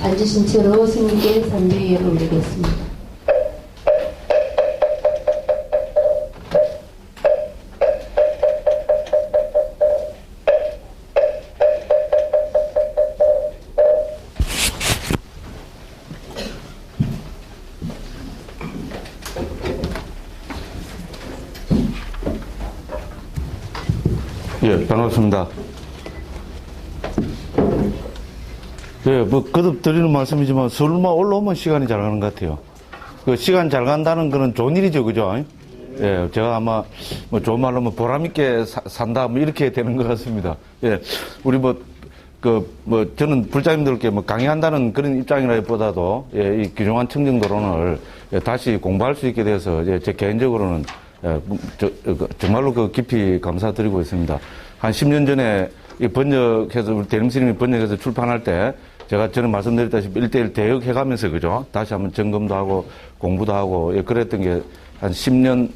앉으신 채로 스님께 삼배위를 올리겠습니다. 예, 반갑습니다. 예, 거듭 드리는 말씀이지만 서울만 올라오면 시간이 잘 가는 것 같아요. 그 시간 잘 간다는 거는 좋은 일이죠, 그죠? 예, 제가 아마 좋은 말로 보람있게 산다, 이렇게 되는 것 같습니다. 예, 우리 저는 불자님들께 강의한다는 그런 입장이라기보다도, 예, 이 귀중한 청정도론을 다시 공부할 수 있게 돼서, 제 개인적으로는 정말로 깊이 감사드리고 있습니다. 한 10년 전에 번역해서, 우리 대림스님이 번역해서 출판할 때, 저는 말씀드렸다시피 1:1 대역해가면서, 그죠? 다시 한번 점검도 하고, 공부도 하고, 예, 그랬던 게 한 10년,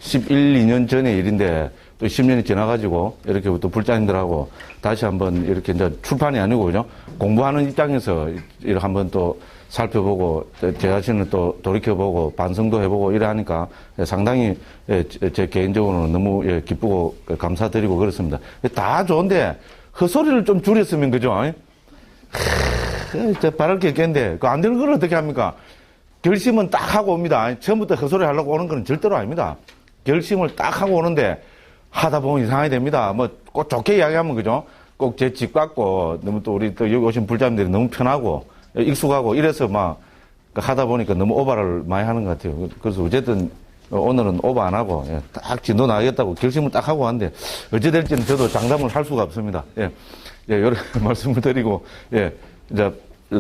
11, 2년 전의 일인데, 또 10년이 지나가지고, 이렇게 또 불자님들하고 다시 한번 이렇게 이제 출판이 아니고, 그죠? 공부하는 입장에서 이렇게 한번 또 살펴보고, 제 자신을 또 돌이켜보고, 반성도 해보고, 이래 하니까 상당히 제 개인적으로는 너무 기쁘고 감사드리고 그렇습니다. 다 좋은데, 헛소리를 좀 줄였으면, 그죠? 바랄 게 있겠는데, 안 되는 걸 어떻게 합니까? 결심은 딱 하고 옵니다. 처음부터 헛소리 하려고 오는 건 절대로 아닙니다. 결심을 딱 하고 오는데, 하다 보면 이상하게 됩니다. 꼭 좋게 이야기하면, 그죠? 꼭 제 집 같고, 너무 또 우리 또 여기 오신 불자님들이 너무 편하고, 익숙하고, 이래서 하다 보니까 너무 오바를 많이 하는 것 같아요. 그래서 어쨌든, 오늘은 오바 안 하고, 딱 진도 나가겠다고 결심을 딱 하고 왔는데, 어찌 될지는 저도 장담을 할 수가 없습니다. 여러 말씀을 드리고, 이제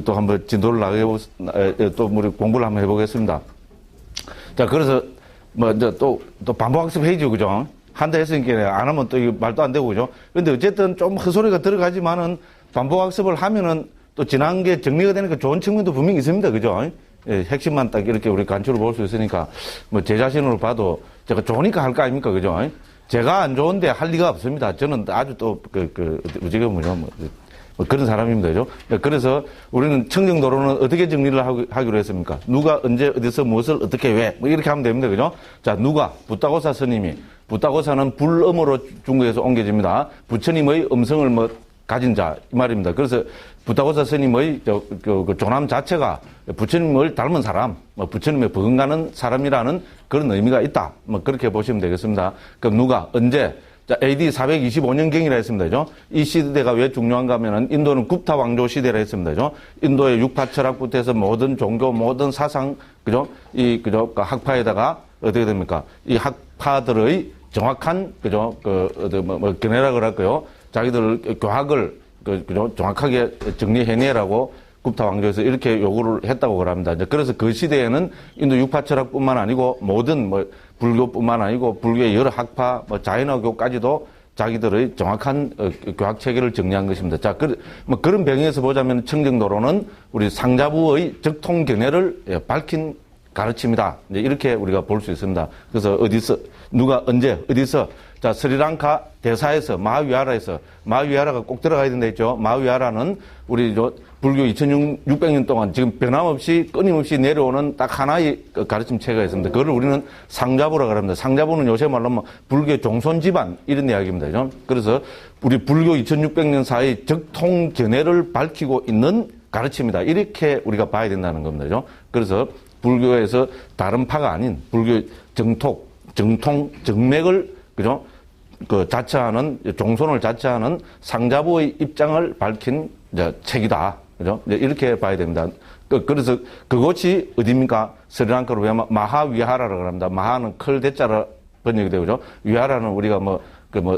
또 한번 진도를 또 우리 공부를 한번 해보겠습니다. 자, 그래서, 이제 또 반복학습 회의죠, 그죠? 한다 했으니까 안 하면 또 이거 말도 안 되고, 그죠? 근데 어쨌든 좀 헛소리가 들어가지만은 반복학습을 하면은 또 지난 게 정리가 되니까 좋은 측면도 분명히 있습니다, 그죠? 핵심만 딱 이렇게 우리 간추를 볼 수 있으니까, 제 자신으로 봐도 제가 좋으니까 할 거 아닙니까, 그죠? 제가 안 좋은데 할 리가 없습니다. 저는 아주 또, 그런 사람입니다. 그죠? 그래서 우리는 청정도로는 어떻게 정리를 하기로 했습니까? 누가 언제 어디서 무엇을 어떻게 왜 이렇게 하면 됩니다. 그죠? 자, 누가 부타고사 스님이 부타고사는 불음으로 중국에서 옮겨집니다. 부처님의 음성을 가진 자 이 말입니다. 그래서 부타고사 스님의 조남 자체가 부처님을 닮은 사람, 부처님의 버금가는 사람이라는 그런 의미가 있다. 그렇게 보시면 되겠습니다. 그럼 누가 언제? 자, AD 425년경이라 했습니다. 그죠? 이 시대가 왜 중요한가 하면은 인도는 굽타 왕조 시대라 했습니다. 그죠? 인도의 육파 철학부터 해서 모든 종교, 모든 사상, 그죠? 그 학파에다가 어떻게 됩니까? 이 학파들의 정확한, 그죠? 견해라 그럴까요? 자기들 교학을, 그죠? 정확하게 정리해내라고 굽타 왕조에서 이렇게 요구를 했다고 그럽니다. 이제 그래서 그 시대에는 인도 육파 철학뿐만 아니고 모든 불교뿐만 아니고 불교의 여러 학파, 자연어교까지도 자기들의 정확한 교학 체계를 정리한 것입니다. 자, 그런 배경에서 보자면 청정도로는 우리 상자부의 적통 견해를 밝힌 가르침이다. 이제 이렇게 우리가 볼 수 있습니다. 그래서 어디서, 누가 언제, 어디서, 자, 스리랑카 대사에서, 마하위하라에서, 마하위하라가 꼭 들어가야 된다 했죠. 마하위하라는 우리 불교 2600년 동안 지금 변함없이 끊임없이 내려오는 딱 하나의 가르침 체계가 있습니다. 그걸 우리는 상자부라고 합니다. 상자부는 요새 말로 불교 종손 집안 이런 이야기입니다. 그죠? 그래서 우리 불교 2600년 사이 적통 견해를 밝히고 있는 가르침이다. 이렇게 우리가 봐야 된다는 겁니다. 그죠? 그래서 불교에서 다른 파가 아닌 불교 정통, 정맥을, 그죠? 자처하는, 종손을 자처하는 상자부의 입장을 밝힌 책이다. 그죠? 이렇게 봐야 됩니다. 그래서 그곳이 어디입니까? 스리랑카로 보면 마하위하라라고 합니다. 마하는 클 대자로 번역이 되고, 그죠? 위하라는 우리가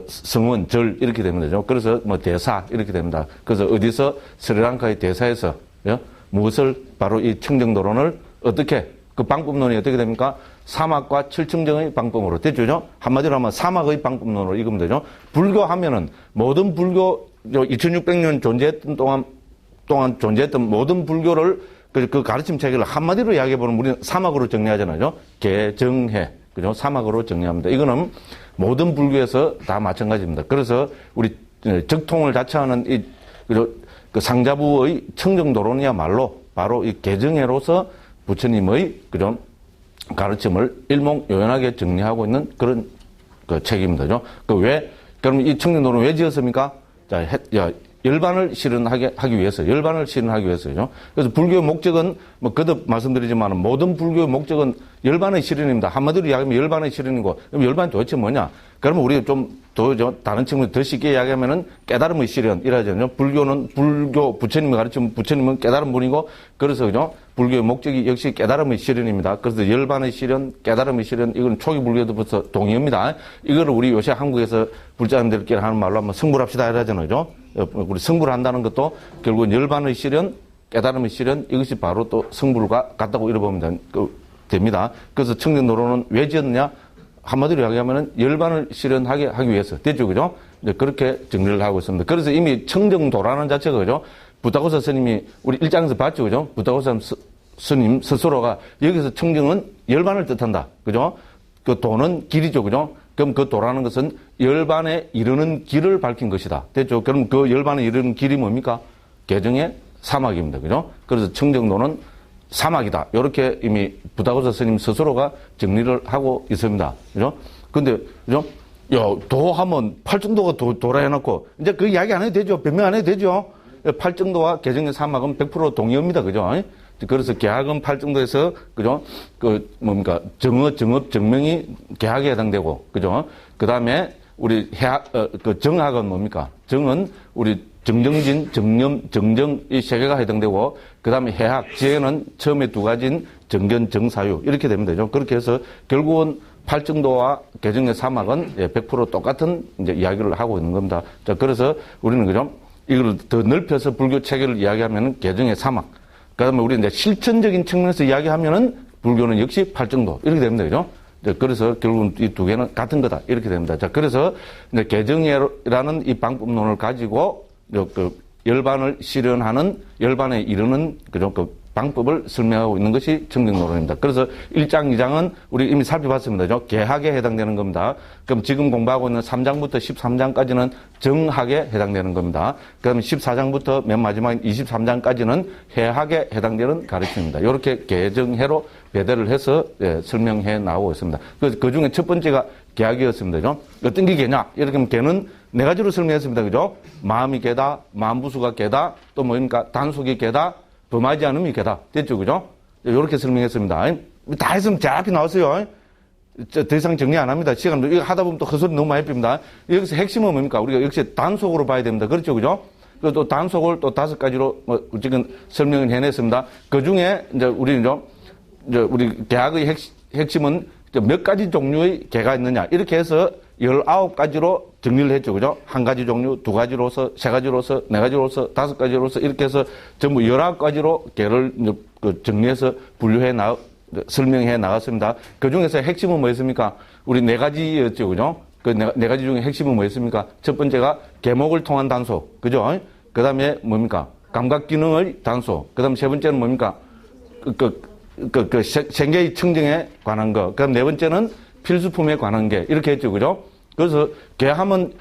성원, 절, 이렇게 됩니다. 그죠? 그래서 대사, 이렇게 됩니다. 그래서 어디서 스리랑카의 대사에서, 그죠? 무엇을 바로 이 청정도론을 어떻게, 그 방법론이 어떻게 됩니까? 사막과 칠청정의 방법으로. 됐죠? 한마디로 하면 사막의 방법론으로 읽으면 되죠? 불교 하면은 모든 불교, 2600년 존재했던 동안 존재했던 모든 불교를 그 가르침 체계를 한마디로 이야기해보면 우리는 사막으로 정리하잖아요. 개정해. 그죠? 사막으로 정리합니다. 이거는 모든 불교에서 다 마찬가지입니다. 그래서 우리 적통을 자처하는 그 상자부의 청정도론이야말로 바로 이 개정해로서 부처님의 그런 가르침을 일목요연하게 정리하고 있는 그런 그 책입니다. 그럼 이 청정도론 왜 지었습니까? 열반을 실현하기 위해서, 열반을 실현하기 위해서죠. 그래서 불교의 목적은, 뭐, 거듭 말씀드리지만, 모든 불교의 목적은 열반의 실현입니다. 한마디로 이야기하면 열반의 실현이고, 그럼 열반이 도대체 뭐냐? 그러면 우리가 좀 다른 측면에서 더 쉽게 이야기하면은 깨달음의 실현, 이라잖아요. 불교는 부처님의 가르치면 부처님은 깨달은 분이고, 그래서, 그죠? 불교의 목적이 역시 깨달음의 실현입니다. 그래서 열반의 실현, 깨달음의 실현, 이건 초기 불교도 벌써 동의입니다. 이거를 우리 요새 한국에서 불자님들끼리 하는 말로 한번 승불합시다, 이러잖아요. 그죠? 우리 승불 한다는 것도 결국은 열반의 실현, 깨달음의 실현, 이것이 바로 또 승불과 같다고 이뤄보면 됩니다. 그래서 청정도론은 왜 지었느냐? 한마디로 이야기하면 열반을 실현하게 하기 위해서. 됐죠, 그죠? 이제 그렇게 정리를 하고 있습니다. 그래서 이미 청정도라는 자체가, 그죠? 부타고사 스님이 우리 1장에서 봤죠, 그죠? 부타고사 스님 스스로가 여기서 청정은 열반을 뜻한다. 그죠? 그 도는 길이죠, 그죠? 그럼 그 도라는 것은 열반에 이르는 길을 밝힌 것이다. 됐죠? 그럼 그 열반에 이르는 길이 뭡니까? 개정의 사막입니다. 그죠? 그래서 청정도는 사막이다. 이렇게 이미 부타고사 스님 스스로가 정리를 하고 있습니다. 그죠? 근데, 그죠? 도하면 팔정도가 도라 해놓고, 이제 그 이야기 안 해도 되죠? 변명 안 해도 되죠? 팔정도와 개정의 사막은 100% 동의어입니다. 그죠? 그래서 계학은 팔정도에서, 그죠? 정업, 정명이 계학에 해당되고, 그죠? 그 다음에 우리 정학은 뭡니까? 정은 우리 정정진, 정념, 정정 이 세 개가 해당되고, 그 다음에 해학, 지혜는 처음에 두 가지인 정견, 정사유 이렇게 됩니다. 그렇게 해서 결국은 팔정도와 개정의 사막은 100% 똑같은 이제 이야기를 하고 있는 겁니다. 자, 그래서 우리는 그죠? 이걸 더 넓혀서 불교 체계를 이야기하면은 개정의 사막. 그 다음에 우리 이제 실천적인 측면에서 이야기하면은 불교는 역시 팔정도 이렇게 됩니다. 그죠? 그래서 결국은 이 두 개는 같은 거다. 이렇게 됩니다. 자, 그래서 이제 개정이라는 이 방법론을 가지고 열반을 실현하는, 열반에 이르는 그 방법을 설명하고 있는 것이 청정도론입니다. 그래서 1장, 2장은 우리 이미 살펴봤습니다. 개학에 해당되는 겁니다. 그럼 지금 공부하고 있는 3장부터 13장까지는 정학에 해당되는 겁니다. 그럼 14장부터 맨 마지막인 23장까지는 해학에 해당되는 가르침입니다. 이렇게 개정해로 배대를 해서 설명해 나오고 있습니다. 그 중에 첫 번째가 개학이었습니다. 어떤 게 개냐? 이렇게 하면 개는 네 가지로 설명했습니다. 그죠? 마음이 개다, 마음부수가 개다, 또 뭡니까? 단속이 개다, 범하지 않음이 개다. 됐죠? 그죠? 이렇게 설명했습니다. 다 했으면 정확히 나왔어요. 더 이상 정리 안 합니다. 시간도, 이거 하다 보면 또 헛소리 너무 많이 핍니다. 여기서 핵심은 뭡니까? 우리가 역시 단속으로 봐야 됩니다. 그렇죠? 그죠? 그리고 또 단속을 또 5가지로 지금 설명을 해냈습니다. 그 중에 이제 우리 개학의 핵심은 몇 가지 종류의 개가 있느냐. 이렇게 해서 19가지로 정리를 했죠. 그죠? 한 가지 종류, 2가지로서, 3가지로서, 4가지로서, 5가지로서 이렇게 해서 전부 19가지로 개를 정리해서 설명해 나갔습니다. 그 중에서 핵심은 뭐였습니까? 우리 4가지였죠. 그죠? 그 4가지 중에 핵심은 뭐였습니까? 첫 번째가 계목을 통한 단속. 그죠? 그 다음에 뭡니까? 감각기능의 단속. 그 다음 세 번째는 뭡니까? 생계의 청정에 관한 거. 그 다음 네 번째는 필수품에 관한 게. 이렇게 했죠. 그죠? 그래서 개하면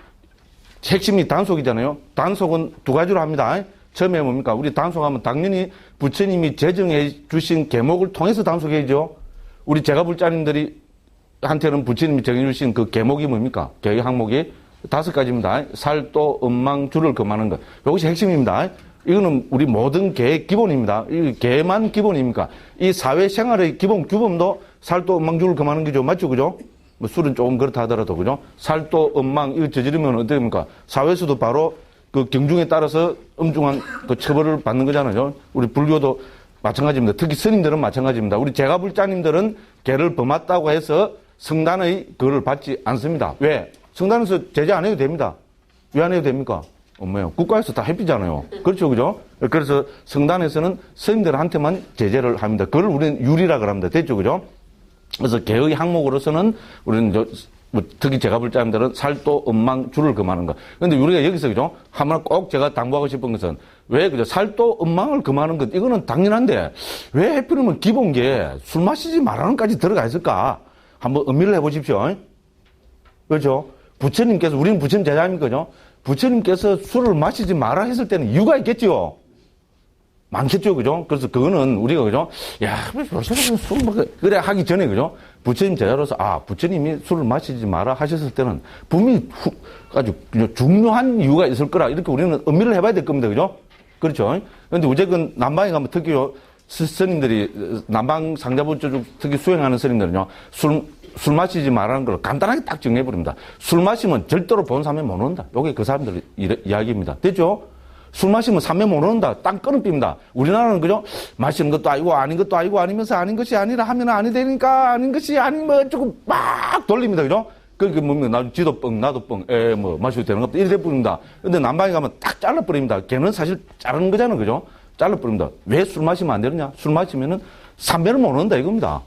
핵심이 단속이잖아요. 단속은 2가지로 합니다. 처음에 뭡니까? 우리 단속하면 당연히 부처님이 제정해 주신 계목을 통해서 단속해야죠. 우리 제가불자님들이 한테는 부처님이 정해 주신 그 계목이 뭡니까? 개의 항목이 5가지입니다. 살도, 음망, 주를 금하는 것. 이것이 핵심입니다. 이거는 우리 모든 개의 기본입니다. 이 개만 기본입니까? 이 사회생활의 기본 규범도 살도, 음망, 주를 금하는 게죠. 맞죠? 그죠? 뭐 술은 조금 그렇다 하더라도, 그죠? 살도, 음망, 이거 저지르면 어떻게 됩니까? 사회에서도 바로 그 경중에 따라서 엄중한 그 처벌을 받는 거잖아요. 우리 불교도 마찬가지입니다. 특히 스님들은 마찬가지입니다. 우리 제가불자님들은 개를 범했다고 해서 성단의 그를 받지 않습니다. 왜? 성단에서 제재 안 해도 됩니다. 왜 안 해도 됩니까? 뭐요? 국가에서 다 해피잖아요. 그렇죠, 그죠? 그래서 성단에서는 스님들한테만 제재를 합니다. 그걸 우리는 율이라 그럽니다. 됐죠, 그죠? 그래서 개의 항목으로서는 우리는 특히 제가불자님들은 살도, 음망, 주를 금하는 것. 그런데 우리가 여기서, 그죠? 하나 꼭 제가 당부하고 싶은 것은 왜, 그죠? 살도, 음망을 금하는 것, 이거는 당연한데 왜 해필이면 기본게 술 마시지 말라는까지 들어가 있을까? 한번 의미를 해보십시오. 그렇죠? 부처님께서, 우리는 부처님 제자입니까? 그죠? 부처님께서 술을 마시지 마라 했을 때는 이유가 있겠죠. 많겠죠, 그죠? 그래서 그거는 우리가, 그죠? 야, 벌써 술 먹어. 그래, 하기 전에, 그죠? 부처님 제자로서, 부처님이 술을 마시지 마라 하셨을 때는 분명히 아주 중요한 이유가 있을 거라. 이렇게 우리는 의미를 해봐야 될 겁니다, 그죠? 그렇죠? 근데 어쨌든 남방에 가면 특히 스님들이, 남방 상자부 쪽 특히 수행하는 스님들은요, 술 마시지 말라는 걸 간단하게 딱 정리해버립니다. 술 마시면 절대로 본 사람이 못 온다. 요게 그 사람들 이야기입니다. 됐죠? 술 마시면 삼매 못 온다. 딱 끊어집니다. 우리나라는 그죠? 마시는 것도 아니고 아닌 것도 아니고 아니면서 아닌 것이 아니라 하면 아니 되니까 아닌 것이 아니면 조금 막 돌립니다. 그죠? 그게 뭡니까? 나도 지도 뻥, 나도 뻥, 마셔도 되는 것도 이래 버립니다. 근데 남방에 가면 딱 잘라버립니다. 걔는 사실 자르는 거잖아요. 그죠? 잘라버립니다. 왜 술 마시면 안 되느냐? 술 마시면은 삼매를 못 온다 이겁니다.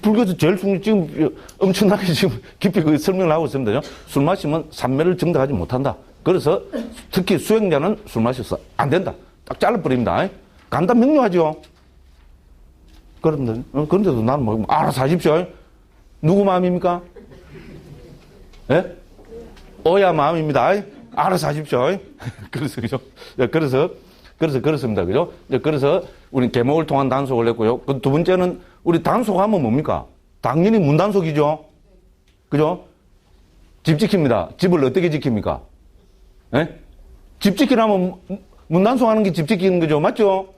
불교에서 제일 지금 엄청나게 지금 깊이 그 설명을 하고 있습니다. 술 마시면 삼매를 정당하지 못한다. 그래서 특히 수행자는 술 마셔서 안 된다. 딱 잘라버립니다. 간단 명료하죠? 그런데도 나는 뭐, 알아서 하십시오. 누구 마음입니까? 예? 오야 마음입니다. 알아서 하십시오. 그래서, 그죠? 그래서 그렇습니다. 그죠? 그래서 우리 계목을 통한 단속을 했고요. 그 두 번째는 우리 단속하면 뭡니까? 당연히 문단속이죠. 그죠? 집 지킵니다. 집을 어떻게 지킵니까? 예? 집 지키려면 문단속하는 게 집 지키는 거죠. 맞죠?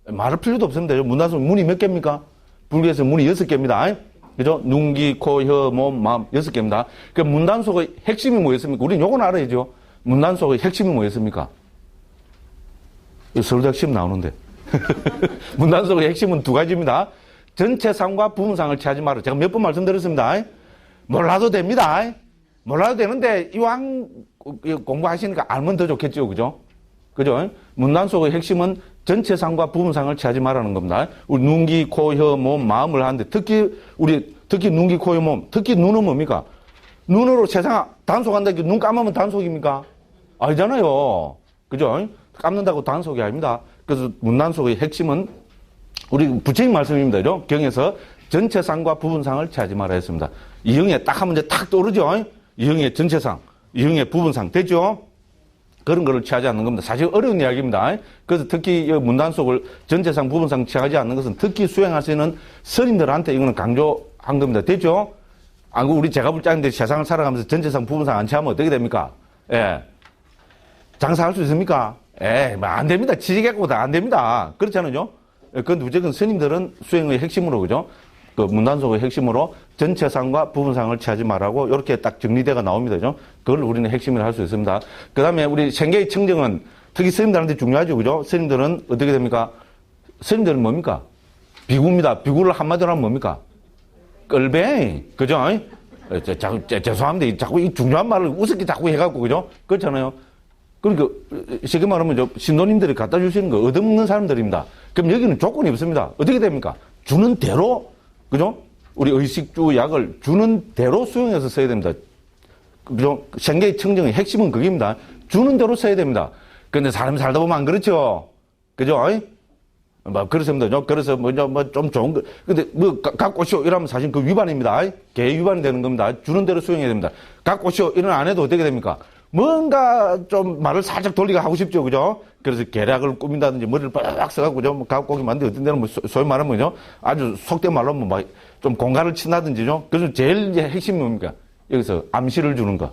말할 필요도 없습니다. 문단속 문이 몇 개입니까? 불교에서 문이 6개입니다. 그죠? 눈, 귀, 코, 혀, 몸, 마음 6개입니다. 그 문단속의 핵심이 뭐였습니까? 우리는 요건 알아야죠. 문단속의 핵심이 뭐였습니까? 서울대학 시험 나오는데. 문단속의 핵심은 두 가지입니다. 전체상과 부분상을 취하지 마라. 제가 몇 번 말씀드렸습니다. 몰라도 됩니다. 몰라도 되는데 이왕 공부하시니까 알면 더 좋겠죠. 그죠? 그죠? 문단속의 핵심은 전체상과 부분상을 취하지 말라는 겁니다. 우리 눈, 귀, 코, 혀, 몸, 마음을 하는데 특히 눈, 귀, 코, 혀, 몸, 특히 눈은 뭡니까? 눈으로 세상 단속한다. 눈 감으면 단속입니까? 아니잖아요. 그죠? 감는다고 단속이 아닙니다. 그래서 문단속의 핵심은 우리 부처님 말씀입니다. 그죠? 경에서 전체상과 부분상을 취하지 말아야 했습니다. 이형에 딱 하면 이제 탁 떠오르죠? 이형의 전체상, 이형의 부분상. 됐죠? 그런 거를 취하지 않는 겁니다. 사실 어려운 이야기입니다. 그래서 특히 문단속을 전체상, 부분상 취하지 않는 것은 특히 수행하시는 스님들한테 이거는 강조한 겁니다. 됐죠? 우리 제가불자인데 세상을 살아가면서 전체상, 부분상 안 취하면 어떻게 됩니까? 예. 장사할 수 있습니까? 뭐 안 됩니다. 취직했고도 안 됩니다. 그렇잖아요? 그런데 무조건 스님들은 수행의 핵심으로, 그죠? 그 문단속의 핵심으로 전체상과 부분상을 취하지 말라고 이렇게 딱 정리대가 나옵니다. 그죠? 그걸 우리는 핵심이라 할 수 있습니다. 그 다음에 우리 생계의 청정은 특히 스님들한테 중요하죠. 그죠? 스님들은 어떻게 됩니까? 스님들은 뭡니까? 비구입니다. 비구를 한마디로 하면 뭡니까? 끌뱅이. 그죠? 죄송합니다. 자꾸 이 중요한 말을 우습게 자꾸 해갖고, 그죠? 그렇잖아요. 그러니까, 쉽게 말하면, 신도님들이 갖다 주시는 거 얻어먹는 사람들입니다. 그럼 여기는 조건이 없습니다. 어떻게 됩니까? 주는 대로, 그죠? 우리 의식주 약을 주는 대로 수용해서 써야 됩니다. 그죠? 생계의 청정의 핵심은 그겁니다. 주는 대로 써야 됩니다. 근데 사람이 살다 보면 안 그렇죠? 그죠? 뭐, 그렇습니다. 그래서 좀 좋은 거. 근데 갖고 오시오. 이러면 사실 그 위반입니다. 개 위반이 되는 겁니다. 주는 대로 수용해야 됩니다. 갖고 오시오. 이런 안 해도 어떻게 됩니까? 뭔가 좀 말을 살짝 돌리게 하고 싶죠. 그죠? 그래서 계략을 꾸민다든지 머리를 빡 써갖고, 그죠? 갖고 오기 만드는데 어떤 데는 뭐 소위 말하면, 그죠? 아주 속된 말로 하면 막 좀 공갈을 친다든지죠. 그래서 제일 이제 핵심이 뭡니까? 여기서 암시를 주는 거.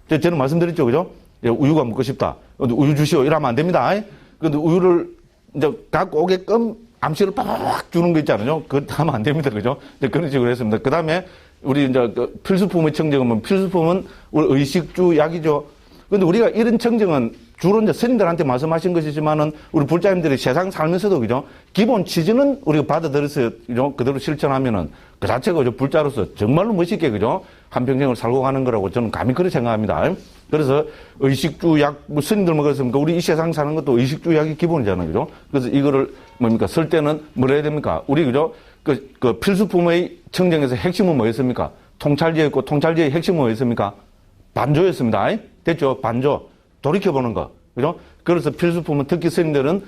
저는 말씀드렸죠. 그죠? 우유가 먹고 싶다. 근데 우유 주시오. 이러면 안 됩니다. 근데 우유를 이제 갖고 오게끔 암시를 빡 주는 거 있잖아요. 그거 하면 안 됩니다. 그죠? 그런 식으로 했습니다. 그 다음에 우리 이제 그 필수품의 청정은 필수품은 우리 의식주 약이죠. 근데 우리가 이런 청정은 주로 이제 스님들한테 말씀하신 것이지만은 우리 불자님들이 세상 살면서도 그죠? 기본 취지는 우리가 받아들여서 그죠? 그대로 실천하면은 그 자체가 그죠? 불자로서 정말로 멋있게 그죠? 한평생을 살고 가는 거라고 저는 감히 그렇게 생각합니다. 그래서 의식주 약, 뭐 스님들 먹었습니까? 우리 이 세상 사는 것도 의식주 약이 기본이잖아요. 그죠? 그래서 이거를 뭡니까? 쓸 때는 뭐라 해야 됩니까? 우리 그죠? 그 필수품의 청정에서 핵심은 뭐였습니까? 통찰제였고 통찰제의 핵심은 뭐였습니까? 반조였습니다. 됐죠? 반조. 돌이켜보는 거. 그죠? 그래서 필수품은 특히 스님들은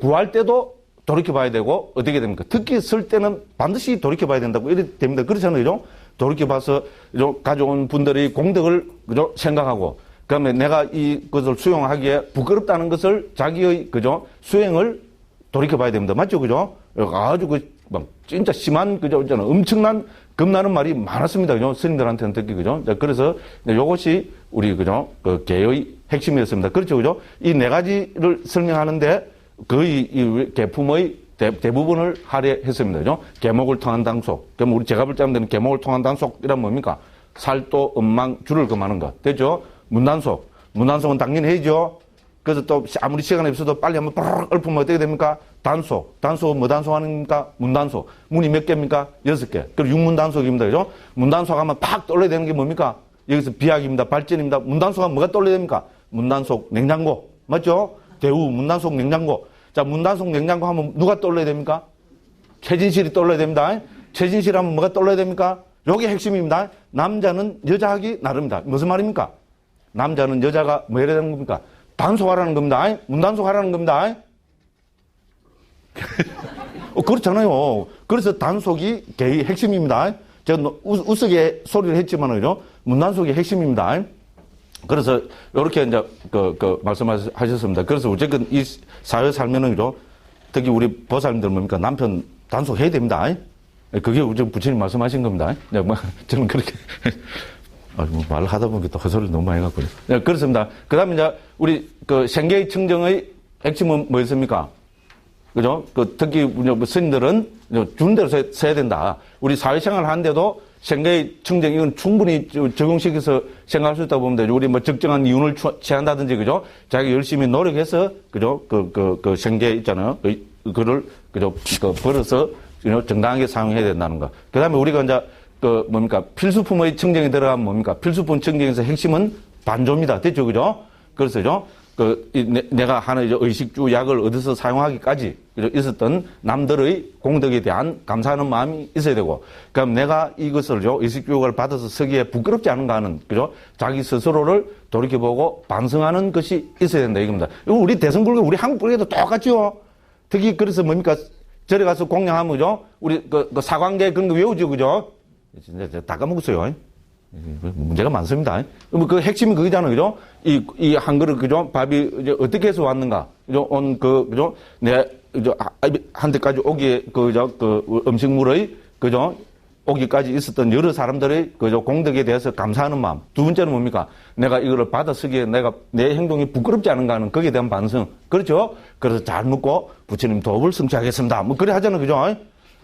구할 때도 돌이켜봐야 되고, 어떻게 됩니까? 특히 쓸 때는 반드시 돌이켜봐야 된다고 이래 됩니다. 그렇잖아요. 그죠? 돌이켜봐서, 그죠? 가져온 분들의 공덕을, 그죠? 생각하고, 그다음에 내가 이것을 수용하기에 부끄럽다는 것을 자기의 그죠 수행을 돌이켜 봐야 됩니다. 맞죠, 그죠? 아주 막 진짜 심한 그죠, 엄청난 겁나는 말이 많았습니다, 그죠? 스님들한테는 특히 그죠. 그래서 이것이 우리 그죠 그 계의 핵심이었습니다. 그렇죠, 그죠? 이 네 가지를 설명하는데 거의 이 계품의 대부분을 할애했습니다, 그죠? 계목을 통한 당속. 그럼 우리 제가 볼 때 하면 계목을 통한 당속이란 뭡니까? 살도, 음망, 줄을 금하는 것. 됐죠? 문단속. 문단속은 당연히 해야죠. 그래서 또 아무리 시간이 없어도 빨리 한번 뽀르륵 읊으면 어떻게 됩니까? 단속. 단속은 뭐 단속하는가? 문단속. 문이 몇 개입니까? 6개. 그리고 육문단속입니다. 그죠? 문단속하면 팍 떠올려야 되는 게 뭡니까? 여기서 비약입니다. 발전입니다. 문단속하면 뭐가 떠올려야 됩니까? 문단속 냉장고. 맞죠? 대우 문단속 냉장고. 자, 문단속 냉장고 하면 누가 떠올려야 됩니까? 최진실이 떠올려야 됩니다. 최진실 하면 뭐가 떠올려야 됩니까? 요게 핵심입니다. 남자는 여자하기 나름이다. 무슨 말입니까? 남자는 여자가 뭐 해야 되는 겁니까? 단속하라는 겁니다. 문단속하라는 겁니다. 그렇잖아요. 그래서 단속이 개의 핵심입니다. 제가 우스개 소리를 했지만, 그죠? 문단속이 핵심입니다. 그래서, 요렇게 이제, 말씀하셨습니다. 그래서 어쨌든 이 사회 살면은, 그죠? 특히 우리 보살님들 뭡니까? 남편 단속해야 됩니다. 그게 우리 부처님 말씀하신 겁니다. 저는 그렇게. 말을 하다 보니까 또 헛소리를 너무 많이 갖고. 네, 그렇습니다. 그 다음에 이제, 우리, 생계의 청정의 핵심은 뭐였습니까? 그죠? 특히, 우리 스님들은 준 대로 써야 된다. 우리 사회생활 하는데도 생계의 청정, 이건 충분히 적용시켜서 생각할 수 있다고 봅니다. 우리 적정한 이윤을 취한다든지, 그죠? 자기 열심히 노력해서, 그죠? 생계 있잖아요. 그거를, 그죠? 벌어서, 정당하게 사용해야 된다는 거. 그 다음에 우리가 이제, 필수품의 청정에 들어가면 뭡니까? 필수품 청정에서 핵심은 반조입니다. 됐죠? 그죠? 그래서죠? 내가 하는 의식주 약을 얻어서 사용하기까지, 그죠? 있었던 남들의 공덕에 대한 감사하는 마음이 있어야 되고, 그럼 내가 이것을요, 의식주약을 받아서 쓰기에 부끄럽지 않은가 하는, 그죠? 자기 스스로를 돌이켜보고 반성하는 것이 있어야 된다. 이겁니다. 이거 우리 대승불교, 우리 한국불교도 똑같죠? 특히 그래서 뭡니까? 절에 가서 공양하면, 그죠? 우리 사관계 그런 거 외우죠, 그죠? 진짜 다 까먹었어요. 문제가 많습니다. 그 핵심이 그거잖아요, 그죠? 이 한 그릇, 그죠? 밥이 이제 어떻게 해서 왔는가? 그죠? 그죠? 한때까지 오기에, 음식물의, 그죠? 오기까지 있었던 여러 사람들의, 그죠? 공덕에 대해서 감사하는 마음. 두 번째는 뭡니까? 내가 이거를 받아 쓰기에 내 행동이 부끄럽지 않은가 하는 거기에 대한 반성. 그렇죠? 그래서 잘 먹고 부처님 도업을 성취하겠습니다. 그래 하잖아요, 그죠?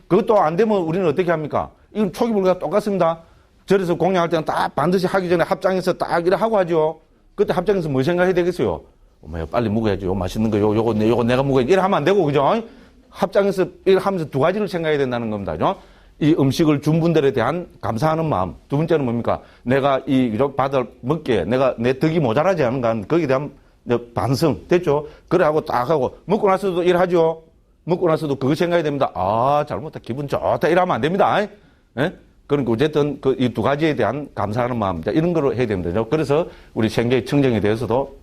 그것도 안 되면 우리는 어떻게 합니까? 이건 초기불교가 똑같습니다. 절에서 공양할 때는 딱 반드시 하기 전에 합장해서 딱 이래 하고 하죠. 그때 합장해서 뭐 생각해야 되겠어요? 빨리 먹어야지. 맛있는 거, 요거 내가 먹어야지. 이래 하면 안 되고, 그죠? 합장해서 이래 하면서 두 가지를 생각해야 된다는 겁니다. 그죠? 이 음식을 준 분들에 대한 감사하는 마음. 두 번째는 뭡니까? 내가 먹기에 내 덕이 모자라지 않은가 거기에 대한 반성. 됐죠? 그래 하고 딱 하고, 먹고 나서도 이래 하죠? 먹고 나서도 그거 생각해야 됩니다. 잘못했다. 기분 좋다. 이러면 안 됩니다. 예? 그러니까 어쨌든 이 두 가지에 대한 감사하는 마음. 이런 거로 해야 됩니다. 그래서 우리 생계의 청정에 대해서도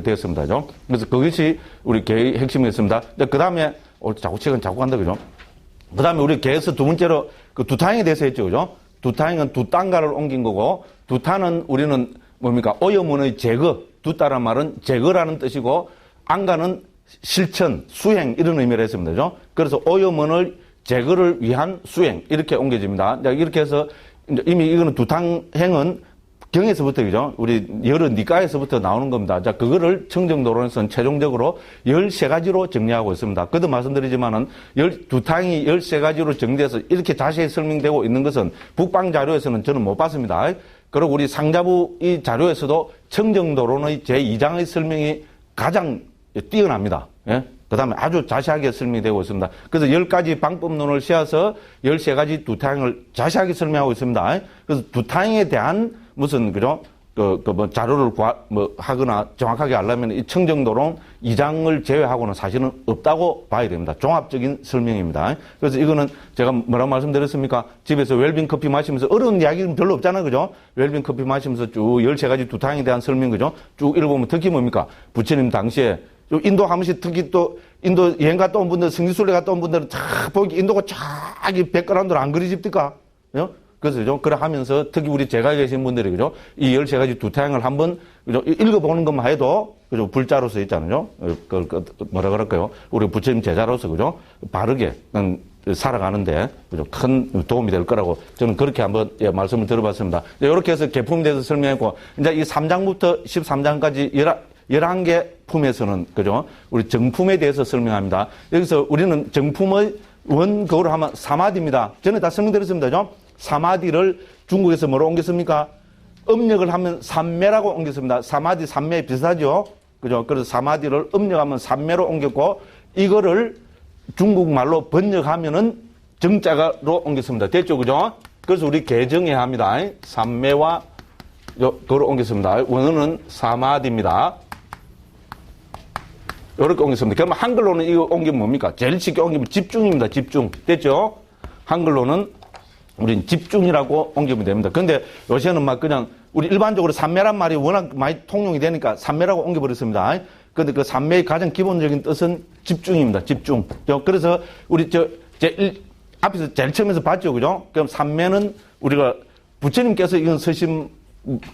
되었습니다. 그래서 그것이 우리 계의 핵심이었습니다. 그 다음에, 시간 자꾸 간다. 그죠? 그 다음에 우리 계에서 두 번째로 두타행에 대해서 했죠. 그죠? 두타행은 두땅가를 옮긴 거고, 두타는 우리는 뭡니까? 오염원의 제거. 두따란 말은 제거라는 뜻이고, 안가는 실천, 수행, 이런 의미를 했습니다. 그죠? 그래서 오염원을 제거를 위한 수행, 이렇게 옮겨집니다. 이렇게 해서, 이미 이거는 두탕행은 경에서부터, 그죠? 우리 여러 니까에서부터 나오는 겁니다. 자, 그거를 청정도론에서는 최종적으로 13가지로 정리하고 있습니다. 그도 말씀드리지만은, 두탕이 13가지로 정리돼서 이렇게 자세히 설명되고 있는 것은 북방 자료에서는 저는 못 봤습니다. 그리고 우리 상자부 이 자료에서도 청정도론의 제2장의 설명이 가장 뛰어납니다. 예? 그 다음에 아주 자세하게 설명이 되고 있습니다. 그래서 10가지 방법론을 씌워서 13가지 두타행을 자세하게 설명하고 있습니다. 그래서 두타행에 대한 무슨, 그죠? 자료를 하거나 정확하게 알려면 이 청정도론 2장을 제외하고는 사실은 없다고 봐야 됩니다. 종합적인 설명입니다. 그래서 이거는 제가 뭐라고 말씀드렸습니까? 집에서 웰빙 커피 마시면서 어려운 이야기는 별로 없잖아요. 그죠? 웰빙 커피 마시면서 쭉 13가지 두타행에 대한 설명, 그죠? 쭉 읽어보면 특히 뭡니까? 부처님 당시에 인도 한 번씩 특히 또 인도 여행 갔다 온 분들, 승리순례 갔다 온 분들은 쫙 보기 인도가 쫙 이 백그라운드로 안 그려집니까? 그래서 좀 그래 하면서 특히 우리 제가 계신 분들이 그죠? 이 13가지 두타양을 한번 그죠? 읽어보는 것만 해도 그죠? 불자로서 있잖아요. 뭐라 그럴까요? 우리 부처님 제자로서 그죠? 바르게 살아가는데 그죠? 큰 도움이 될 거라고 저는 그렇게 한번 예, 말씀을 들어봤습니다. 이렇게 해서 계품에 대해서 설명했고 이제 이 3장부터 13장까지 11개 품에서는 그죠? 우리 정품에 대해서 설명합니다. 여기서 우리는 정품의 원거로 하면 사마디입니다. 전에 다 설명드렸습니다. 그죠? 사마디를 중국에서 뭐로 옮겼습니까? 음력을 하면 삼매라고 옮겼습니다. 사마디, 삼매 비슷하죠? 그죠? 그래서 사마디를 음력하면 삼매로 옮겼고, 이거를 중국말로 번역하면은 정자가로 옮겼습니다. 됐죠? 그죠? 그래서 우리 개정해야 합니다. 삼매와 그걸 옮겼습니다. 원어는 사마디입니다. 이렇게 옮겼습니다. 그러면 한글로는 이거 옮기면 뭡니까? 제일 쉽게 옮기면 집중입니다. 집중. 됐죠? 한글로는 우린 집중이라고 옮기면 됩니다. 근데 요새는 막 그냥 우리 일반적으로 삼매란 말이 워낙 많이 통용이 되니까 삼매라고 옮겨버렸습니다. 근데 그 삼매의 가장 기본적인 뜻은 집중입니다. 집중. 그래서 우리 앞에서 제일 처음에서 봤죠. 그죠? 그럼 삼매는 우리가 부처님께서 이건 쓰신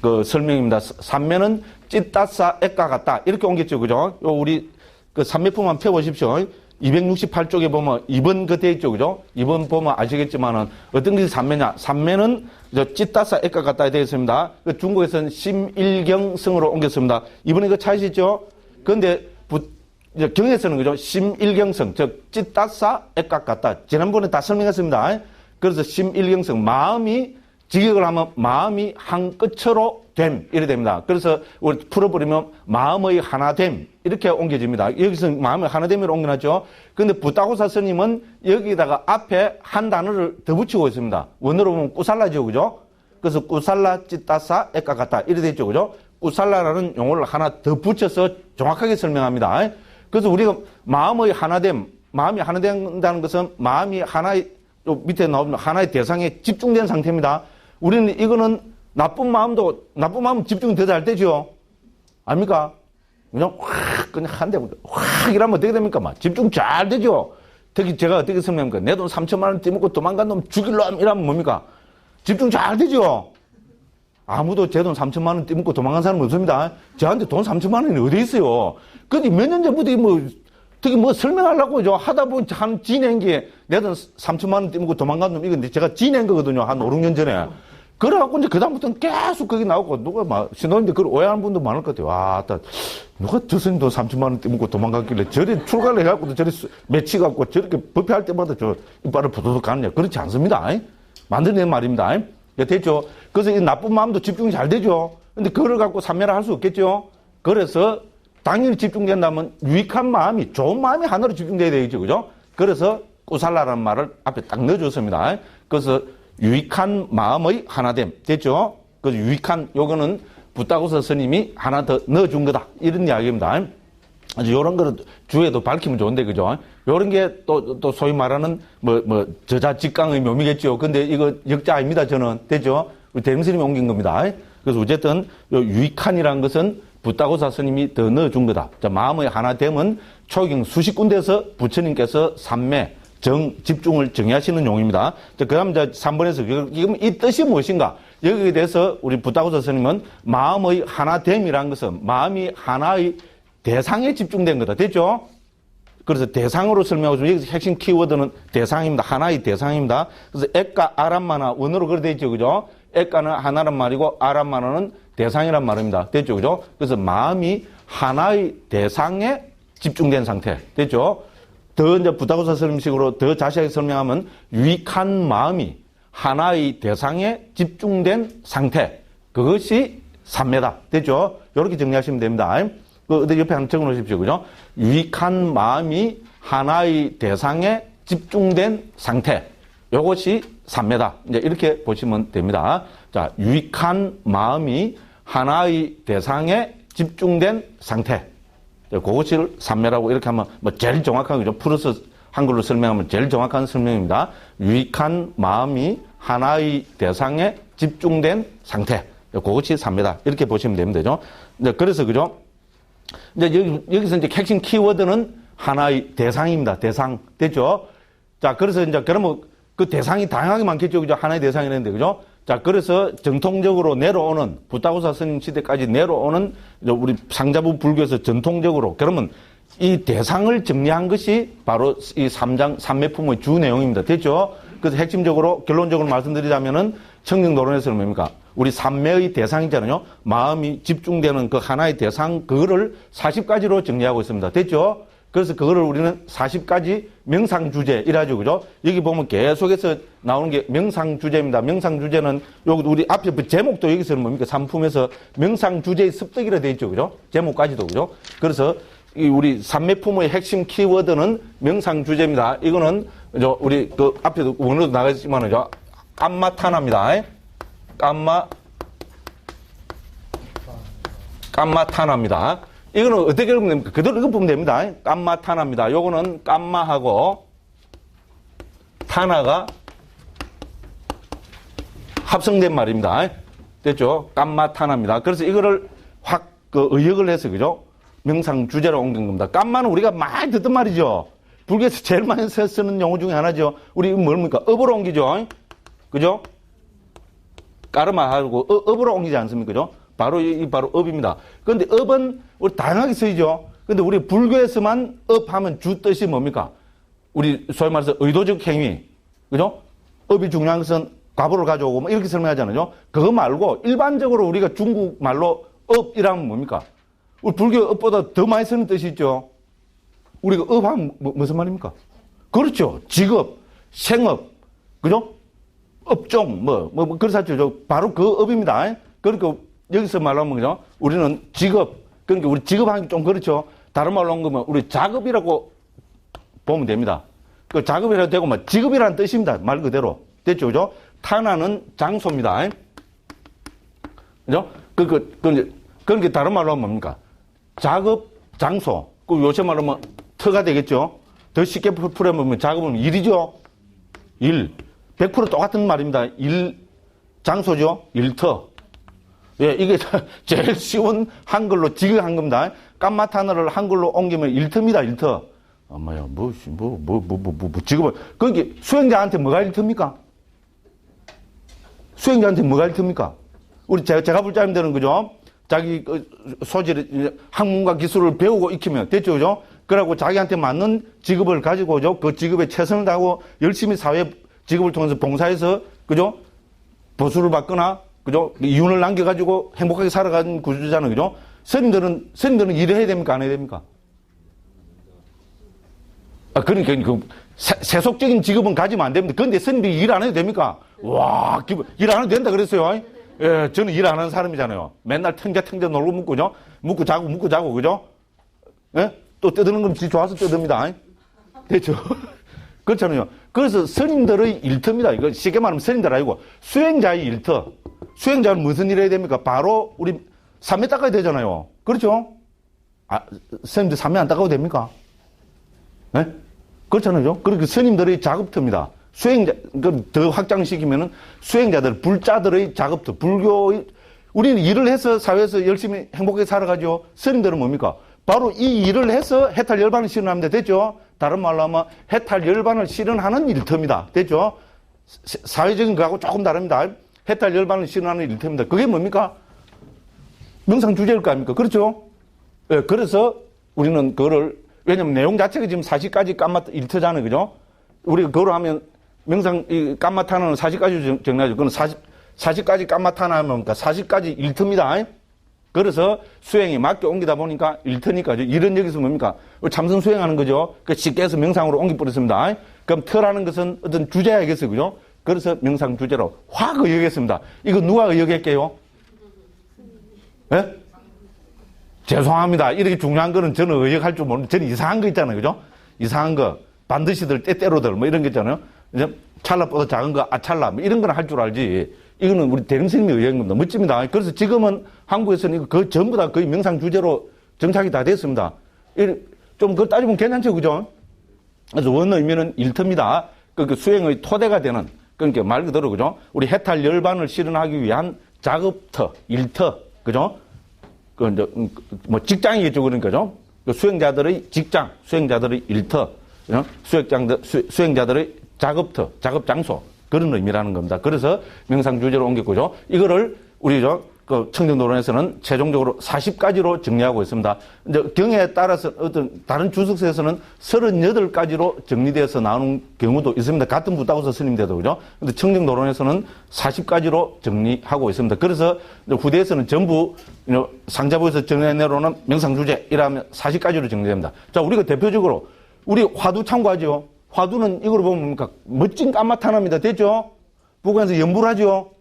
그 설명입니다. 삼매는 찌따싸 액과 같다. 이렇게 옮겼죠. 그죠? 우리 그 삼매품만 펴보십시오. 268쪽에 보면 2번 그 돼 있죠. 그죠? 2번 보면 아시겠지만은 어떤 것이 삼매냐? 삼매는 찌따싸 액과 같다 되어 있습니다. 그 중국에서는 심일경성으로 옮겼습니다. 이번에 그 찾으시죠? 그런데 경에서는 그죠? 심일경성, 즉 찌따싸 액과 같다. 지난번에 다 설명했습니다. 그래서 심일경성, 마음이 직역을 하면 마음이 한 끝으로 됨 이래 됩니다. 그래서 우리 풀어버리면 마음의 하나됨 이렇게 옮겨집니다. 여기서 마음의 하나됨으로 옮겨놨죠. 그런데 부타고사 스님은 여기다가 앞에 한 단어를 더 붙이고 있습니다. 원어로 보면 꾸살라죠, 그죠? 그래서 꾸살라 찌따싸 액과 같다 이래 돼 있죠, 그죠? 꾸살라라는 용어를 하나 더 붙여서 정확하게 설명합니다. 그래서 우리가 마음의 하나됨, 마음이 하나된다는 것은 마음이 하나의 밑에 나오는 하나의 대상에 집중된 상태입니다. 우리는 이거는 나쁜 마음은 집중이 더 잘 되죠? 압니까? 그냥 한 대, 확 이러면 어떻게 됩니까? 막 집중 잘 되죠? 특히 제가 어떻게 설명합니까? 내 돈 3천만 원 떼먹고 도망간 놈 죽일러 이러면 뭡니까? 집중 잘 되죠? 아무도 제 돈 3천만 원 떼먹고 도망간 사람 없습니다. 저한테 돈 3천만 원이 어디 있어요? 근데 몇 년 전부터 특히 설명하려고 하다 보니 지낸 게 내 돈 3천만 원 떼먹고 도망간 놈 이건데 제가 지낸 거거든요. 한 5, 6년 전에. 그래갖고 이제 그다음부터는 계속 거기 나오고 누가 신도인데 그걸 오해하는 분도 많을 것 같아요. 와, 누가 저 스님 돈 3천만 원 떼먹고 도망갔길래 저리 출가를 해갖고도 저리 맺히갖고 저렇게 법회할 때마다 저 이빨을 부두둑 가느냐. 그렇지 않습니다. 만들어낸 말입니다. 됐죠? 그래서 이 나쁜 마음도 집중이 잘 되죠? 근데 그걸 갖고 삼매를 할 수 없겠죠? 그래서 당연히 집중된다면 유익한 마음이, 좋은 마음이 하나로 집중돼야 되겠죠. 그죠? 그래서 꾸살라라는 말을 앞에 딱 넣어줬습니다. 그래서 유익한 마음의 하나됨. 됐죠? 그래서 유익한, 요거는 부타고사 스님이 하나 더 넣어준 거다. 이런 이야기입니다. 아주 요런 거를 주에도 밝히면 좋은데, 그죠? 요런 게 또 소위 말하는 저자 직강의 묘미겠죠. 근데 이거 역자 아닙니다, 저는. 됐죠? 우리 대림스님이 옮긴 겁니다. 그래서 어쨌든 요 유익한이라는 것은 부타고사 스님이 더 넣어준 거다. 자, 마음의 하나됨은 초경 수십 군데에서 부처님께서 삼매, 집중을 정의하시는 용입니다. 자, 그 다음 이제 3번에서 이 뜻이 무엇인가? 여기에 대해서 우리 부타고사 스님은 마음의 하나됨이라는 것은 마음이 하나의 대상에 집중된 거다. 됐죠? 그래서 대상으로 설명하고 있습니다. 여기서 핵심 키워드는 대상입니다. 하나의 대상입니다. 그래서 액과 아란마나 원어로 그렇게 되어 있죠. 그죠? 액과는 하나란 말이고 아란마나는 대상이란 말입니다. 됐죠? 그죠? 그래서 마음이 하나의 대상에 집중된 상태. 됐죠? 더 이제 부타고사 스님식으로 더 자세하게 설명하면 유익한 마음이 하나의 대상에 집중된 상태. 그것이 삼매다. 됐죠? 이렇게 정리하시면 됩니다. 어디 옆에 하나 적어 놓으십시오. 그죠? 유익한 마음이 하나의 대상에 집중된 상태. 이것이 삼매다. 이제 이렇게 보시면 됩니다. 자, 유익한 마음이 하나의 대상에 집중된 상태. 그것을 삼매라고 이렇게 하면 제일 정확한 거죠. 풀어서 한글로 설명하면 제일 정확한 설명입니다. 유익한 마음이 하나의 대상에 집중된 상태. 그것이 삼매다. 이렇게 보시면 됩니다. 그죠? 이제 그래서 그죠? 이제 여기서 이제 핵심 키워드는 하나의 대상입니다. 대상. 됐죠? 자, 그래서 이제 그러면 그 대상이 다양하게 많겠죠. 그죠? 하나의 대상이랬는데, 그죠? 자, 그래서 정통적으로 내려오는, 부타고사 스님 시대까지 내려오는 우리 상자부 불교에서 전통적으로, 그러면 이 대상을 정리한 것이 바로 이 삼매품의 주 내용입니다. 됐죠? 그래서 핵심적으로, 결론적으로 말씀드리자면은 청정도론에서는 뭡니까? 우리 삼매의 대상이잖아요. 마음이 집중되는 그 하나의 대상, 그거를 40가지로 정리하고 있습니다. 됐죠? 그래서 그거를 우리는 40가지 명상주제, 이라죠. 그죠? 여기 보면 계속해서 나오는 게 명상주제입니다. 명상주제는 여기 우리 앞에 제목도 여기서는 뭡니까? 삼품에서 명상주제의 습득이라 되어 있죠. 그죠? 제목까지도. 그죠? 그래서 이 우리 삼매품의 핵심 키워드는 명상주제입니다. 이거는 우리 그 앞에도 원어도 나가있지만은 깜마타나입니다. 깜마타나입니다. 이거는 어떻게 읽으면 됩니까? 그대로 읽으면 됩니다. 깜마타나입니다. 요거는 깜마하고 타나가 합성된 말입니다. 됐죠? 깜마타나입니다. 그래서 이거를 확 의역을 해서, 그죠? 명상 주제로 옮긴 겁니다. 깜마는 우리가 많이 듣던 말이죠. 불교에서 제일 많이 쓰는 용어 중에 하나죠. 우리 뭡니까? 업으로 옮기죠. 그죠? 까르마하고 업으로 옮기지 않습니까? 그죠? 바로 바로 업입니다. 그런데 업은 우리 다양하게 쓰이죠. 근데 우리 불교에서만 업하면 주 뜻이 뭡니까? 우리 소위 말해서 의도적 행위. 그죠? 업이 중요한 것은 과보를 가져오고 뭐 이렇게 설명하잖아요. 그거 말고 일반적으로 우리가 중국 말로 업이라면 뭡니까? 우리 불교 업보다 더 많이 쓰는 뜻이 있죠. 우리가 업하면 무슨 말입니까? 그렇죠. 직업, 생업, 그죠? 업종, 그래서 바로 그 업입니다. 그러니까 여기서 말하면, 그죠? 우리는 직업, 그러니까 우리 직업하기 좀 그렇죠. 다른 말로 한 거면 우리 작업이라고 보면 됩니다. 그 작업이라도 되고, 직업이라는 뜻입니다. 말 그대로. 됐죠, 그죠? 타나는 장소입니다. 그죠? 그러니까 다른 말로 하면 뭡니까? 작업, 장소. 그 요새 말하면 터가 되겠죠? 더 쉽게 풀어보면 작업은 일이죠? 일. 100% 똑같은 말입니다. 일, 장소죠? 일터. 예, 이게 제일 쉬운 한글로 직역한 겁니다. 깜마타너를 한글로 옮기면 일터입니다, 일터. 엄마야, 직업을. 그게 수행자한테 뭐가 일터입니까? 수행자한테 뭐가 일터입니까? 우리 제가 불자님들은, 그죠? 자기 소질, 학문과 기술을 배우고 익히면 됐죠, 그죠? 그러고 자기한테 맞는 직업을 가지고죠. 그 직업에 최선을 다하고 열심히 사회 직업을 통해서 봉사해서, 그죠? 보수를 받거나, 그죠? 이윤을 남겨가지고 행복하게 살아가는 구조잖아요, 그죠? 스님들은 일을 해야 됩니까? 안 해야 됩니까? 그러니까, 세속적인 직업은 가지면 안 됩니다. 그런데 스님들이 일 안 해도 됩니까? 와, 일 안 해도 된다 그랬어요. 예, 저는 일 안 하는 사람이잖아요. 맨날 탱자 놀고 묵고, 그죠? 묵고 자고, 그죠? 예? 또 뜯는 건 지 좋아서 뜯습니다. 됐죠? 그렇잖아요. 그래서 스님들의 일터입니다. 이거 쉽게 말하면 스님들 아니고 수행자의 일터. 수행자는 무슨 일을 해야 됩니까? 바로 우리 삼매 닦아야 되잖아요. 그렇죠? 스님들 삼매 안 닦아도 됩니까? 네? 그렇잖아요. 그렇게 스님들의 작업터입니다. 수행자, 더 확장시키면은 수행자들, 불자들의 작업터, 불교의, 우리는 일을 해서 사회에서 열심히 행복하게 살아가죠. 스님들은 뭡니까? 바로 이 일을 해서 해탈 열반을 실현합니다. 됐죠? 다른 말로 하면 해탈 열반을 실현하는 일터입니다. 됐죠? 사회적인 거하고 조금 다릅니다. 해탈 열반을 실현하는 일터입니다. 그게 뭡니까? 명상 주제일 거 아닙니까? 그렇죠? 예, 그래서 우리는 그거를, 왜냐면 내용 자체가 지금 40가지 깜마 일터잖아요. 그죠? 우리가 그거로 하면 명상, 이 깜마타나는 40가지 정리하죠. 그건 40가지 깜마타나 하면 뭡니까? 40가지 일터입니다. 그래서 수행이 맞게 옮기다 보니까 일터니까, 일은 여기서 뭡니까? 참선 수행하는 거죠. 그 쉽게 해서 명상으로 옮겨버렸습니다. 그럼 터라는 것은 어떤 주제야겠어요. 그죠? 그래서 명상 주제로 확 의역했습니다. 이거 누가 의역했게요? 예? 죄송합니다. 이렇게 중요한 거는 저는 의역할 줄 모르는데, 저는 이상한 거 있잖아요. 그죠? 이상한 거, 반드시들, 때때로들, 뭐 이런 거 있잖아요. 찰나보다 작은 거, 찰나, 뭐 이런 거는 할 줄 알지. 이거는 우리 대림스님이 의역한 겁니다. 멋집니다. 그래서 지금은 한국에서는 이거 그 전부 다 거의 명상 주제로 정착이 다 됐습니다. 좀 그거 따지면 괜찮죠. 그죠? 그래서 원 의미는 일터입니다. 그 수행의 토대가 되는, 그러니까 말 그대로, 그죠? 우리 해탈 열반을 실현하기 위한 작업터, 일터, 그죠? 직장이겠죠. 그러니까죠. 수행자들의 직장, 수행자들의 일터, 수행자들의 작업터, 작업 장소 그런 의미라는 겁니다. 그래서 명상 주제로 옮겼고요. 이거를 우리 그 청정도론에서는 최종적으로 40가지로 정리하고 있습니다. 이제 경에 따라서 어떤 다른 주석서에서는 38가지로 정리되어서 나오는 경우도 있습니다. 같은 부다고서 스님인데도 그죠? 근데 청정도론에서는 40가지로 정리하고 있습니다. 그래서 후대에서는 전부 상자부에서 정리해내로는 명상 주제 이라면 40가지로 정리됩니다. 자, 우리가 대표적으로 우리 화두 참고하죠. 화두는 이걸 보면 뭡니까? 멋진 까마타나입니다. 됐죠? 북한에서 연불 하죠?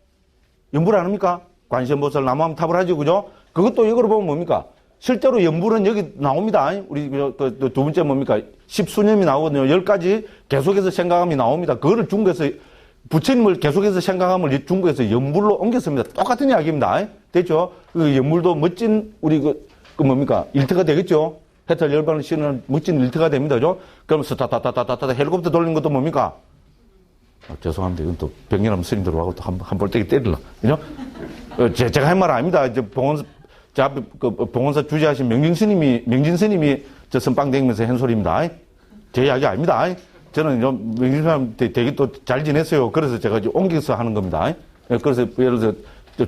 연불 안 합니까? 관세음보살 나무함 탑을 하죠. 그죠? 그것도 이걸 보면 뭡니까? 실제로 연불은 여기 나옵니다. 우리 두 번째 뭡니까? 십수념이 나오거든요. 10가지 계속해서 생각함이 나옵니다. 그거를 중국에서 부처님을 계속해서 생각함을 중국에서 연불로 옮겼습니다. 똑같은 이야기입니다. 됐죠? 그 연불도 멋진 우리 뭡니까? 일터가 되겠죠? 해탈 열반을 씌우는 멋진 일터가 됩니다. 그죠? 그럼 스타타타타타타 헬리콥터 돌리는 것도 뭡니까? 죄송합니다. 이건 또 병렬함 스님들하고 또 한 볼때기 때릴라. 그죠? 제가 할 말 아닙니다. 이제 봉원사 주재하신 명진 스님이 저 선빵댕기면서 한 소리입니다. 제 이야기 아닙니다. 저는 명진 스님한테 되게 또 잘 지냈어요. 그래서 제가 이제 옮겨서 하는 겁니다. 그래서 예를 들어서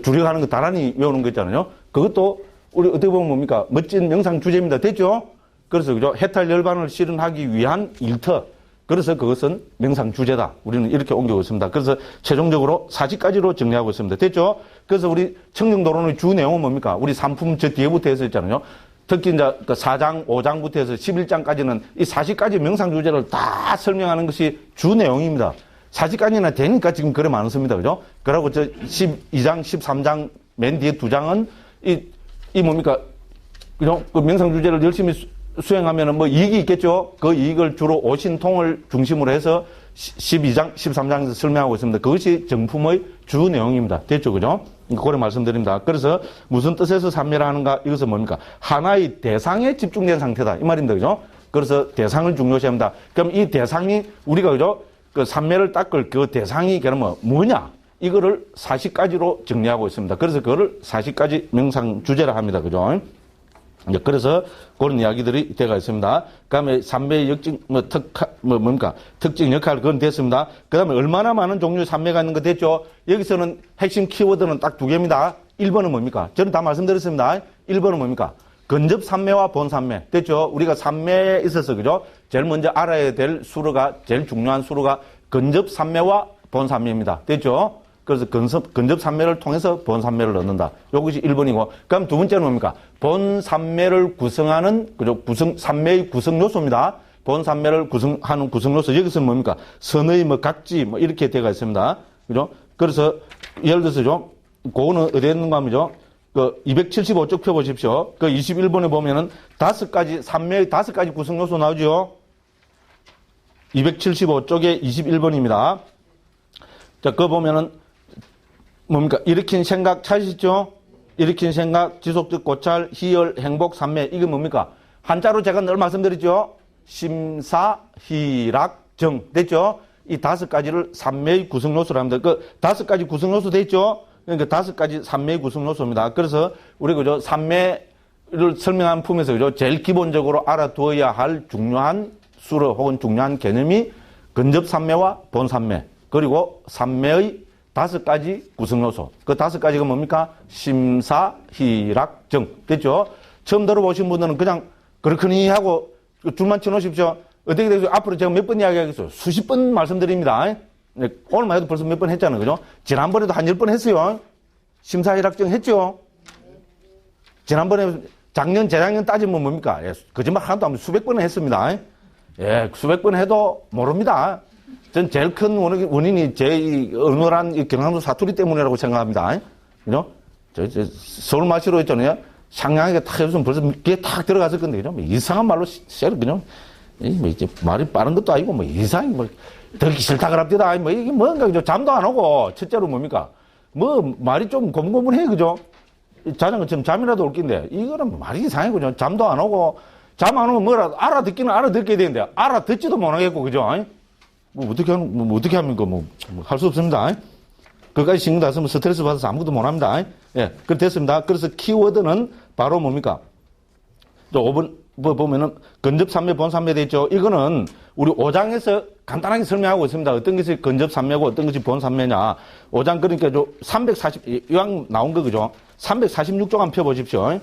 주력하는 거 다란히 외우는 거 있잖아요. 그것도 우리 어떻게 보면 뭡니까? 멋진 명상 주제입니다. 됐죠? 그래서 그죠? 해탈 열반을 실현하기 위한 일터. 그래서 그것은 명상 주제다. 우리는 이렇게 옮기고 있습니다. 그래서 최종적으로 40가지로 정리하고 있습니다. 됐죠? 그래서 우리 청정도론의 주 내용은 뭡니까? 우리 산품 저 뒤에부터 해서 있잖아요. 특히 이제 4장, 5장부터 해서 11장까지는 이 40가지 명상 주제를 다 설명하는 것이 주 내용입니다. 40가지나 되니까 지금 그래 많습니다. 그죠? 그러고 저 12장, 13장 맨 뒤에 2장은 이 뭡니까? 그죠? 그 명상 주제를 열심히 수행하면은 뭐 이익이 있겠죠? 그 이익을 주로 오신통을 중심으로 해서 12장, 13장에서 설명하고 있습니다. 그것이 정품의 주 내용입니다. 됐죠? 그죠? 그걸 말씀드립니다. 그래서 무슨 뜻에서 삼매라 하는가? 이것은 뭡니까? 하나의 대상에 집중된 상태다. 이 말입니다. 그죠? 그래서 대상을 중요시합니다. 그럼 이 대상이 우리가 그죠? 그 삼매를 닦을 그 대상이 그러면 뭐냐? 이거를 40가지로 정리하고 있습니다. 그래서 그거를 40가지 명상 주제라 합니다. 그죠? 그래서 그런 이야기들이 되어 있습니다. 그 다음에 삼매의 역증, 특징, 역할, 그건 됐습니다. 그 다음에 얼마나 많은 종류의 삼매가 있는 거 됐죠? 여기서는 핵심 키워드는 딱 2개입니다. 1번은 뭡니까? 저는 다 말씀드렸습니다. 1번은 뭡니까? 근접 삼매와 본 삼매. 됐죠? 우리가 삼매에 있어서, 그죠? 제일 먼저 알아야 될 수로가, 제일 중요한 수로가 근접 삼매와 본 삼매입니다. 됐죠? 그래서 근접 삼매를 통해서 본 삼매를 얻는다. 요것이 1번이고. 그럼 두 번째는 뭡니까? 본 삼매를 구성하는, 그죠? 삼매의 구성 요소입니다. 본 삼매를 구성하는 구성 요소. 여기서는 뭡니까? 선의 각지, 이렇게 되어 있습니다. 그죠? 그래서, 예를 들어서죠. 그거는 어디에 있는가 하면요. 275쪽 펴보십시오. 21번에 보면은 5가지, 삼매의 5가지 구성 요소 나오죠? 275쪽에 21번입니다. 자, 그거 보면은, 뭡니까? 일으킨 생각 찾으시죠? 일으킨 생각, 지속적 고찰, 희열, 행복, 삼매. 이게 뭡니까? 한자로 제가 늘 말씀드렸죠? 심사, 희락, 정. 됐죠? 이 5가지를 삼매의 구성 요소로 합니다. 5가지 구성 요소 됐죠? 그러니까 5가지 삼매의 구성 요소입니다. 그래서 우리 그죠? 삼매를 설명한 품에서 그죠? 제일 기본적으로 알아두어야 할 중요한 수로 혹은 중요한 개념이 근접 삼매와 본 삼매. 그리고 삼매의 5가지 구성 요소. 그 5가지가 뭡니까? 심사, 희락, 정. 됐죠? 처음 들어보신 분들은 그냥 그렇거니 하고 줄만 쳐놓으십시오. 어떻게 되겠어요? 앞으로 제가 몇 번 이야기하겠어요? 수십 번 말씀드립니다. 오늘만 해도 벌써 몇 번 했잖아요. 그죠? 지난번에도 한 10번 했어요. 심사, 희락, 정 했죠? 지난번에 작년, 재작년 따지면 뭡니까? 예, 거짓말 하나도 안 하면 수백 번은 했습니다. 예, 수백 번 해도 모릅니다. 전 제일 큰 원인이 제 어눌한 경상도 사투리 때문이라고 생각합니다. 그죠? 서울마시로 했잖아요. 상냥하게 탁 해주면 벌써 귀에 탁 들어갔을 건데, 그죠? 이상한 말로, 그죠? 이제 말이 빠른 것도 아니고, 이상하게, 듣기 싫다 그럽디다. 이게 뭔가, 그죠? 잠도 안 오고, 첫째로 뭡니까? 말이 좀 고문고문해, 그죠? 자전거처럼 잠이라도 올 낀데, 이거는 말이 이상해, 그죠? 잠도 안 오고, 잠 안 오면 뭐라도 알아듣기는 알아듣게 되는데, 알아듣지도 못하겠고, 그죠? 어떻게 합니까? 할 수 없습니다. 그까지 신경 다 쓰면 스트레스 받아서 아무것도 못 합니다. 예, 그렇게 됐습니다. 그래서 키워드는 바로 뭡니까? 5번, 보면은 근접산매, 본산매 돼 있죠. 이거는 우리 5장에서 간단하게 설명하고 있습니다. 어떤 것이 근접산매고 어떤 것이 본산매냐. 5장 그러니까 340, 이왕 나온 거 그죠? 346쪽 한번 펴보십시오.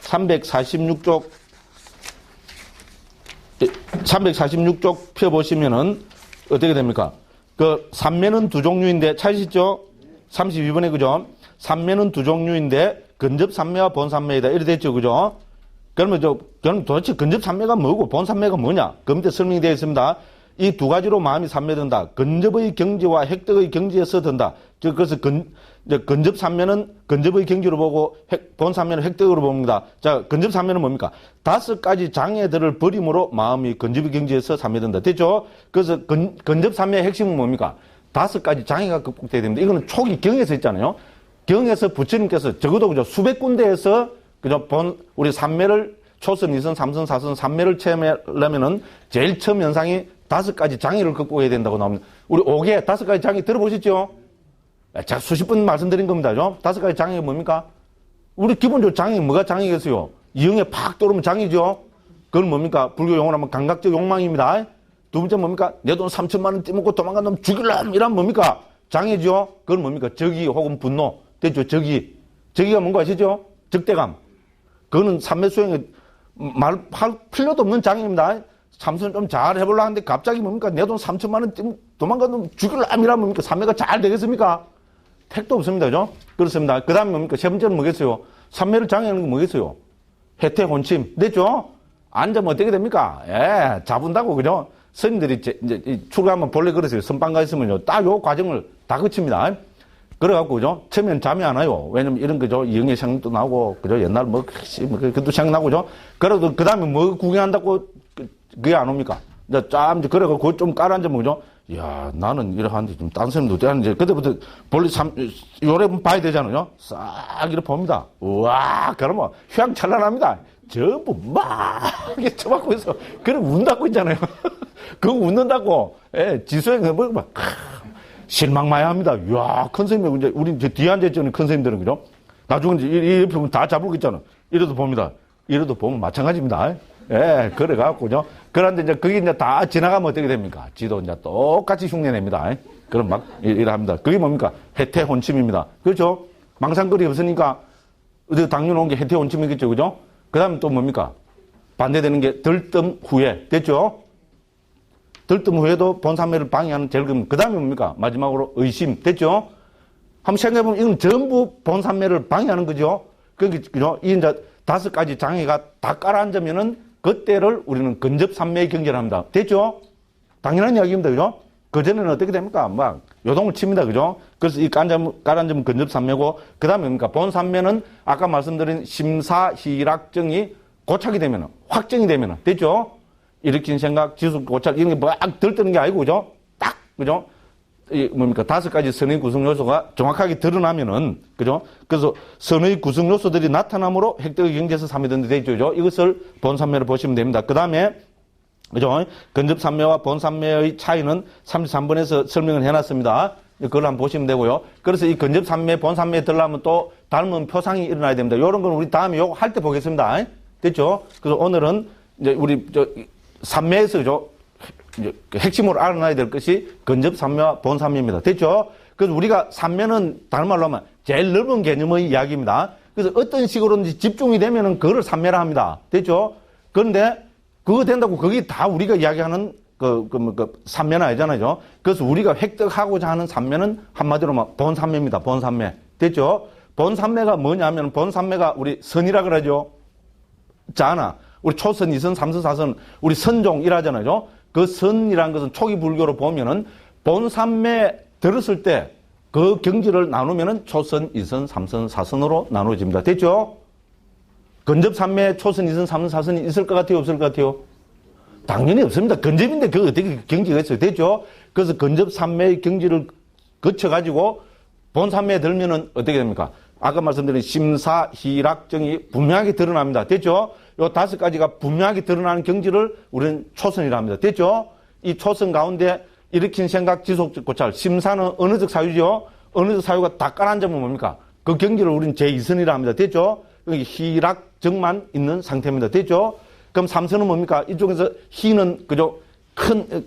346쪽 펴보시면은 어떻게 됩니까? 그 산매는 두 종류인데 찾으시죠? 32번에 그죠? 산매는 두 종류인데 근접산매와 본산매이다. 이렇게 됐죠. 그죠? 그러면 그럼 도대체 근접산매가 뭐고 본산매가 뭐냐? 그 밑에 설명이 되어 있습니다. 이 두 가지로 마음이 산매된다. 근접의 경지와 획득의 경지에서 든다. 즉, 그래서 근접산매는 근접의 경지로 보고 본산매는 획득으로 봅니다. 자, 근접산매는 뭡니까? 5가지 장애들을 버림으로 마음이 근접의 경지에서 산매된다. 됐죠? 그래서 근접산매의 핵심은 뭡니까? 5가지 장애가 극복돼야 됩니다. 이거는 초기 경에서 있잖아요. 경에서 부처님께서 적어도 그죠? 수백 군데에서 그죠? 우리 산매를 초선, 2선, 3선, 4선, 산매를 체험하려면은 제일 처음 현상이 5가지 장애를 극복해야 된다고 나옵니다. 우리 5개, 5가지 장애 들어보셨죠? 제가 수십 번 말씀드린 겁니다. 5가지 장애가 뭡니까? 우리 기본적으로 장애, 뭐가 장애겠어요? 이형에 팍 떨어오면 장애죠? 그건 뭡니까? 불교 용어로 하면 감각적 욕망입니다. 두 번째 뭡니까? 내 돈 3천만 원 떼먹고 도망간 놈 죽일람! 이란 뭡니까? 장애죠? 그건 뭡니까? 적의 혹은 분노. 됐죠? 적의. 적의가 뭔가 아시죠? 적대감. 그거는 삼매 수행에 말할 필요도 없는 장애입니다. 참선 좀 잘 해보려고 하는데 갑자기 뭡니까? 내 돈 3천만 원 떼먹고 도망간 놈 죽일람이란 뭡니까? 삼매가 잘 되겠습니까? 택도 없습니다. 그죠? 그렇습니다. 그 다음에 뭡니까? 세 번째는 뭐겠어요? 삼매를 장애하는 게 뭐겠어요? 해태, 혼침. 됐죠? 앉으면 어떻게 됩니까? 잡은다고, 그죠? 스님들이 이제 출가하면 본래 그러세요. 선방가 있으면요. 딱 요 과정을 다 거칩니다. 그래갖고, 그죠? 처음엔 잠이 안 와요. 왜냐면 이런 거죠. 이영애 생각도 나고, 그죠? 옛날 그것도 생각나고, 그죠? 그래도 그 다음에 뭐 구경한다고 그게 안 옵니까? 이제 그래갖고 그거 좀 깔아앉으면, 그죠? 이야, 나는 이렇게 하는데 좀 딴 사람도 되는데, 그때부터 본래 요래 봐야 되잖아요. 싹 이렇게 봅니다. 우와, 그러면 휘황찬란합니다. 전부 막 이렇게 쳐박고 있어. 그래, 운다고 있잖아요. 그거 웃는다고, 지수행에 뭐, 막, 실망 많이 합니다. 이야, 큰 스님이, 이제, 우리 뒤에 앉아있잖아요. 큰 스님들은, 그죠? 나중에 이제 이 옆에 보면 다 잡을 거 있잖아. 이래도 봅니다. 이래도 보면 마찬가지입니다. 그래갖고, 그죠? 그런데 이제 그게 이제 다 지나가면 어떻게 됩니까? 지도 이제 똑같이 흉내냅니다. 그럼 막 이래 합니다. 그게 뭡니까? 해태 혼침입니다. 그렇죠? 망상거리 없으니까, 어디 당뇨 온 게 해태 혼침이겠죠. 그죠? 그 다음에 또 뭡니까? 반대되는 게 들뜸 후회. 됐죠? 들뜸 후회도 본산매를 방해하는 제일 큰. 그 다음에 뭡니까? 마지막으로 의심. 됐죠? 한번 생각해보면 이건 전부 본산매를 방해하는 거죠? 그죠? 이 이제 5가지 장애가 다 깔아앉으면은 그때를 우리는 근접산매의 경계를 합니다. 됐죠? 당연한 이야기입니다. 그죠? 그전에는 어떻게 됩니까? 막 요동을 칩니다. 그죠? 그래서 이 깔아앉으면 근접산매고, 그 다음에 뭡니까? 본산매는 아까 말씀드린 심사희락정이 고착이 되면은, 확정이 되면은, 됐죠? 일으킨 생각, 지속, 고착, 이런 게 막 들뜨는 게 아니고, 그죠? 딱, 그죠? 이 뭡니까? 5가지 선의 구성 요소가 정확하게 드러나면은, 그죠? 그래서 선의 구성 요소들이 나타남으로 획득의 경지에서 삼매된다 되어 있죠. 그죠? 이것을 본산매로 보시면 됩니다. 그 다음에, 그죠? 근접산매와 본산매의 차이는 33번에서 설명을 해놨습니다. 그걸 한번 보시면 되고요. 그래서 이 근접산매, 본산매에 들어가면 또 닮은 표상이 일어나야 됩니다. 요런 건 우리 다음에 요거 할 때 보겠습니다. 됐죠? 그래서 오늘은 이제 우리 산매에서, 그죠? 핵심으로 알아놔야 될 것이 근접산매와 본산매입니다. 됐죠? 그래서 우리가 산매는 다른 말로 하면 제일 넓은 개념의 이야기입니다. 그래서 어떤 식으로든지 집중이 되면은 그거를 산매라 합니다. 됐죠? 그런데 그거 된다고 그게 다 우리가 이야기하는 산매는 아니잖아요. 그래서 우리가 획득하고자 하는 산매는 한마디로 막 본산매입니다. 본산매. 됐죠? 본산매가 뭐냐면 본산매가 우리 선이라 그러죠. 자나. 우리 초선, 2선, 3선, 4선, 우리 선종이라잖아요. 그 선이라는 것은 초기 불교로 보면은 본산매 들었을 때 그 경지를 나누면은 초선, 2선, 3선, 4선으로 나누어집니다. 됐죠? 근접산매, 초선, 2선, 3선, 4선이 있을 것 같아요? 없을 것 같아요? 당연히 없습니다. 근접인데 그 어떻게 경지가 있어요? 됐죠? 그래서 근접산매의 경지를 거쳐가지고 본산매에 들면은 어떻게 됩니까? 아까 말씀드린 심사, 희락정이 분명하게 드러납니다. 됐죠? 요 5가지가 분명하게 드러나는 경지를 우리는 초선이라 합니다. 됐죠? 이 초선 가운데 일으킨 생각, 지속적 고찰. 심사는 언어적 사유죠? 언어적 사유가 다 깔아앉으면 뭡니까? 그 경지를 우리는 제2선이라 합니다. 됐죠? 희락정만 있는 상태입니다. 됐죠? 그럼 삼선은 뭡니까? 이쪽에서 희는 그죠?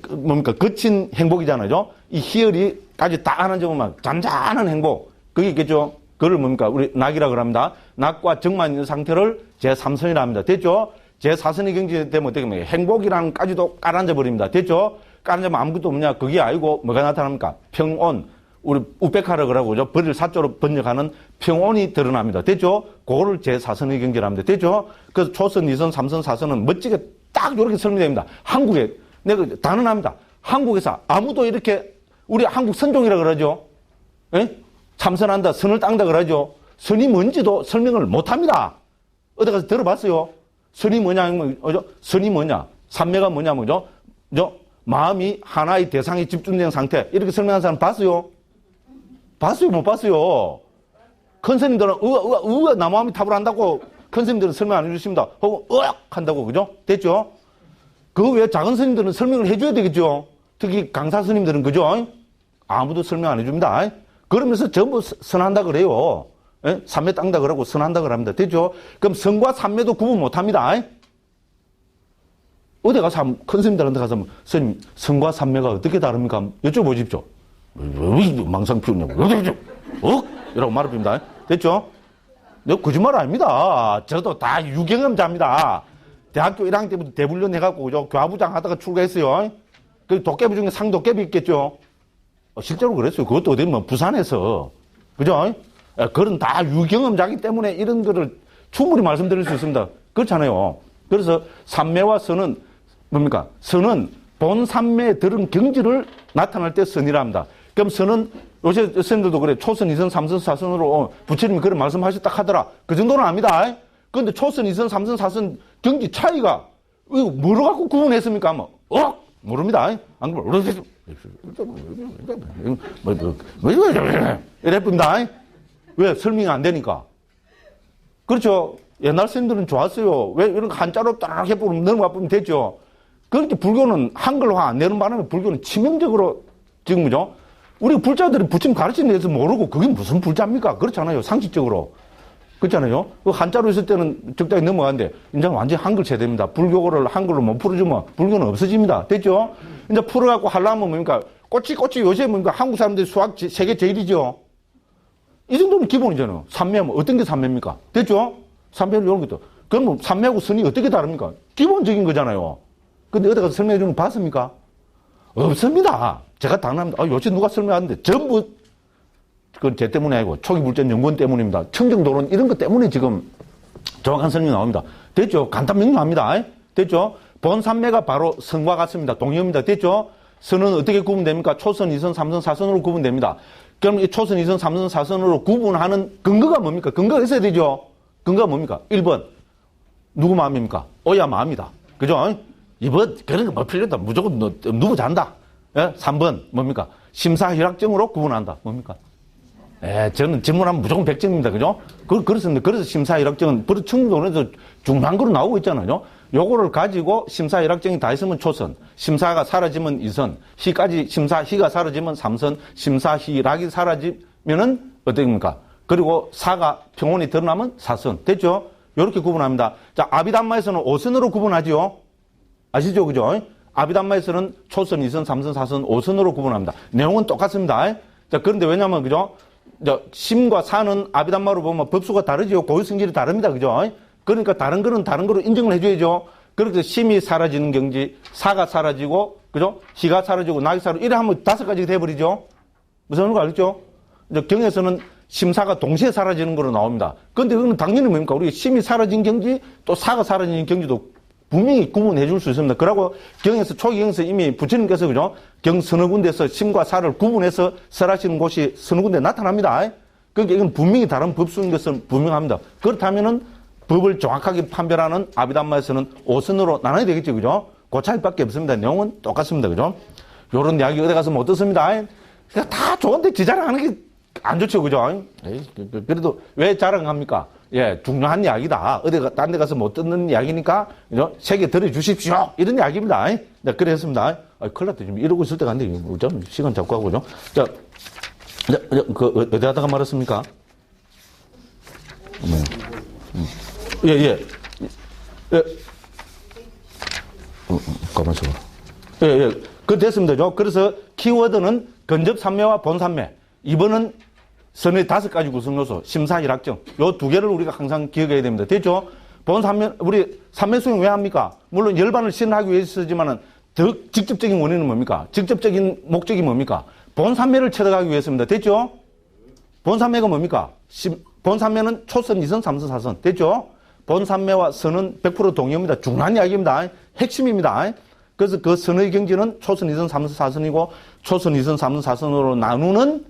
뭡니까? 거친 행복이잖아요. 이 희열이까지 다 하는 점은 잔잔한 행복. 그게 있겠죠? 그걸 뭡니까? 우리 낙이라고 합니다. 낙과 정만 있는 상태를 제3선이라 합니다. 됐죠? 제4선의 경지 되면 어떻게 됩니까? 행복이랑까지도 깔아앉아 버립니다. 됐죠? 깔아앉으면 아무것도 없냐? 그게 아니고 뭐가 나타납니까? 평온. 우리 우베카라 그러고 그죠? 벌을 사조로 번역하는 평온이 드러납니다. 됐죠? 그거를 제4선의 경지라 합니다. 됐죠? 그래서 초선, 2선, 3선, 4선은 멋지게 딱 이렇게 설명됩니다. 한국에 내가 단언합니다. 한국에서 아무도 이렇게 우리 한국 선종이라 그러죠. 예? 참선한다, 선을 땅다 그러죠. 선이 뭔지도 설명을 못합니다. 어디 가서 들어봤어요? 선이 뭐냐, 뭐죠? 선이 뭐냐? 삼매가 뭐냐, 뭐죠? 마음이 하나의 대상에 집중된 상태. 이렇게 설명한 사람 봤어요? 봤어요? 못 봤어요? 큰 스님들은 나무함이 탑을 한다고 큰 스님들은 설명 안 해주십니다. 혹은 한다고, 그죠? 됐죠? 그 외에 작은 스님들은 설명을 해줘야 되겠죠? 특히 강사 스님들은, 그죠? 아무도 설명 안 해줍니다. 그러면서 전부 선한다 그래요. 예? 삼매 땅다 그러고 선한다 그럽니다. 됐죠? 그럼 선과 삼매도 구분 못 합니다. 어디 가서 큰 스님들한테 가서 스님, 선과 삼매가 어떻게 다릅니까? 여쭤보십시오. 왜 망상 피우냐고. 이라고 말을 빕니다. 됐죠? 거짓말 아닙니다. 저도 다 유경험자입니다. 대학교 1학년 때부터 대불련 해갖고, 그죠? 교화부장 하다가 출가했어요. 그 도깨비 중에 상도깨비 있겠죠? 실제로 그랬어요. 그것도 어디 뭐 부산에서. 그죠? 그런 다 유경험자이기 때문에 이런 거를 충분히 말씀드릴 수 있습니다. 그렇잖아요. 그래서 삼매와 선은 뭡니까? 선은 본 삼매에 들은 경지를 나타날 때 선이라 합니다. 그럼 선은 요새 선생님들도 그래. 초선, 2선, 3선, 4선으로 부처님이 그런 말씀하셨다 하더라. 그 정도는 압니다. 그런데 초선, 2선, 3선, 4선 경지 차이가 뭐로 갖고 구분했습니까? 모릅니다. 안 그러면 이랬습니다. 왜? 설명이 안 되니까. 그렇죠. 옛날 스님들은 좋았어요. 왜? 이런 거 한자로 딱 해보면 넘어가보면 됐죠. 그렇게 불교는 한글화 안 내는 바람에 불교는 치명적으로 지금 그죠? 우리 불자들이 부처님 가르치는 데서 모르고 그게 무슨 불자입니까? 그렇잖아요. 상식적으로. 그렇잖아요. 그 한자로 있을 때는 적당히 넘어가는데 이제 완전히 한글 세대입니다. 불교를 한글로 못 풀어주면 불교는 없어집니다. 됐죠? 이제 풀어갖고 하려면 뭡니까? 꼬치 요새 뭡니까? 한국 사람들이 수학 세계 제일이죠. 이 정도는 기본이잖아요. 삼매하면 어떤 게 삼매입니까? 됐죠? 삼매를 이런 것도. 그럼 삼매하고 선이 어떻게 다릅니까? 기본적인 거잖아요. 근데 어디 가서 설명해 주는 거 봤습니까? 없습니다. 제가 당연합니다. 요새 누가 설명하는데 전부 그건 제 때문이 아니고 초기불전연구원 때문입니다. 청정도론 이런 것 때문에 지금 정확한 설명이 나옵니다. 됐죠? 간단 명료합니다. 됐죠? 본 삼매가 바로 선과 같습니다. 동의입니다. 됐죠? 선은 어떻게 구분됩니까? 초선, 2선, 3선, 4선으로 구분됩니다. 그럼 이 초선, 2선, 3선, 4선으로 구분하는 근거가 뭡니까? 근거가 있어야 되죠? 근거가 뭡니까? 1번. 누구 마음입니까? 오야 마음이다. 그죠? 2번, 그런 거 뭐 필요하다. 무조건 누구 잔다. 예? 3번, 뭡니까? 심사희락정으로 구분한다. 뭡니까? 저는 질문하면 무조건 100점입니다. 그죠? 그렇습니다. 그래서 심사희락정은 청정도론에서 중요한 거로 나오고 있잖아요. 요거를 가지고 심사희락정이 다 있으면 초선, 심사가 사라지면 2선, 희가 사라지면 3선, 심사희락이 사라지면은 어떻습니까? 그리고 사가 평온이 드러나면 4선. 됐죠? 요렇게 구분합니다. 자, 아비담마에서는 5선으로 구분하지요? 아시죠? 그죠? 아비담마에서는 초선, 2선, 3선, 4선, 5선으로 구분합니다. 내용은 똑같습니다. 자, 그런데 왜냐면, 그죠? 심과 사는 아비담마로 보면 법수가 다르죠. 고유 성질이 다릅니다. 그죠? 그러니까 다른 거는 다른 거로 인정을 해줘야죠. 그래서 심이 사라지는 경지, 사가 사라지고, 그죠? 희가 사라지고, 낙이 사라지고, 이래 하면 5가지가 돼버리죠. 무슨 거 알겠죠? 경에서는 심사가 동시에 사라지는 거로 나옵니다. 그런데 그건 당연히 뭡니까? 우리 심이 사라진 경지, 또 사가 사라지는 경지도 분명히 구분해 줄 수 있습니다. 그러고 경에서, 초기경에서 이미 부처님께서, 그죠? 경 서너 군데에서 심과 사를 구분해서 설하시는 곳이 서너 군데 나타납니다. 그러니까 이건 분명히 다른 법수인 것은 분명합니다. 그렇다면은 법을 정확하게 판별하는 아비담마에서는 5선으로 나눠야 되겠죠. 그죠? 그 차이밖에 없습니다. 내용은 똑같습니다. 그죠? 요런 이야기 어디 가서 못 듣습니다. 다 좋은데 지 자랑하는 게 안 좋죠. 그죠? 그래도 왜 자랑합니까? 예, 중요한 이야기다. 딴 데 가서 못 듣는 이야기니까, 그죠? 세계 들어주십시오. 이런 이야기입니다. 네, 그랬습니다. 큰일 났다. 지금 이러고 있을 때가 안 돼. 좀 시간 잡고 하고, 그죠? 자, 어디 하다가 말았습니까? 예, 예. 예. 가만있어 봐. 예, 예. 그 됐습니다. 그래서 키워드는 근접산매와 본산매. 이번은 선의 5가지 구성요소, 심사, 일학정. 요 2개를 우리가 항상 기억해야 됩니다. 됐죠? 본산매, 우리 산매 수용 왜 합니까? 물론 열반을 실현하기 위해서지만은 더 직접적인 원인은 뭡니까? 직접적인 목적이 뭡니까? 본산매를 체득하기 위해서입니다. 됐죠? 본산매가 뭡니까? 본산매는 초선, 2선, 3선, 4선. 됐죠? 본산매와 선은 100% 동의입니다. 중요한 이야기입니다. 핵심입니다. 그래서 그 선의 경지는 초선, 2선, 3선, 4선이고 초선, 2선, 3선, 4선으로 나누는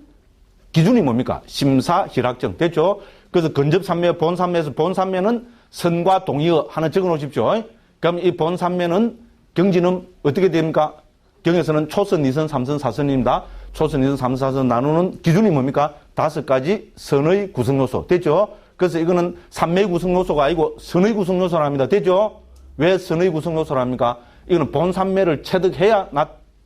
기준이 뭡니까? 심사, 희락정. 됐죠? 그래서 근접산매, 본산매에서 본산매는 선과 동의어 하나 적어 놓으십시오. 그럼 이 본산매는 경지는 어떻게 됩니까? 경에서는 초선, 2선, 3선, 4선입니다. 초선, 2선, 3선, 4선 나누는 기준이 뭡니까? 5가지 선의 구성요소. 됐죠? 그래서 이거는 산매의 구성요소가 아니고 선의 구성요소랍니다. 됐죠? 왜 선의 구성요소랍니까? 이거는 본산매를 체득해야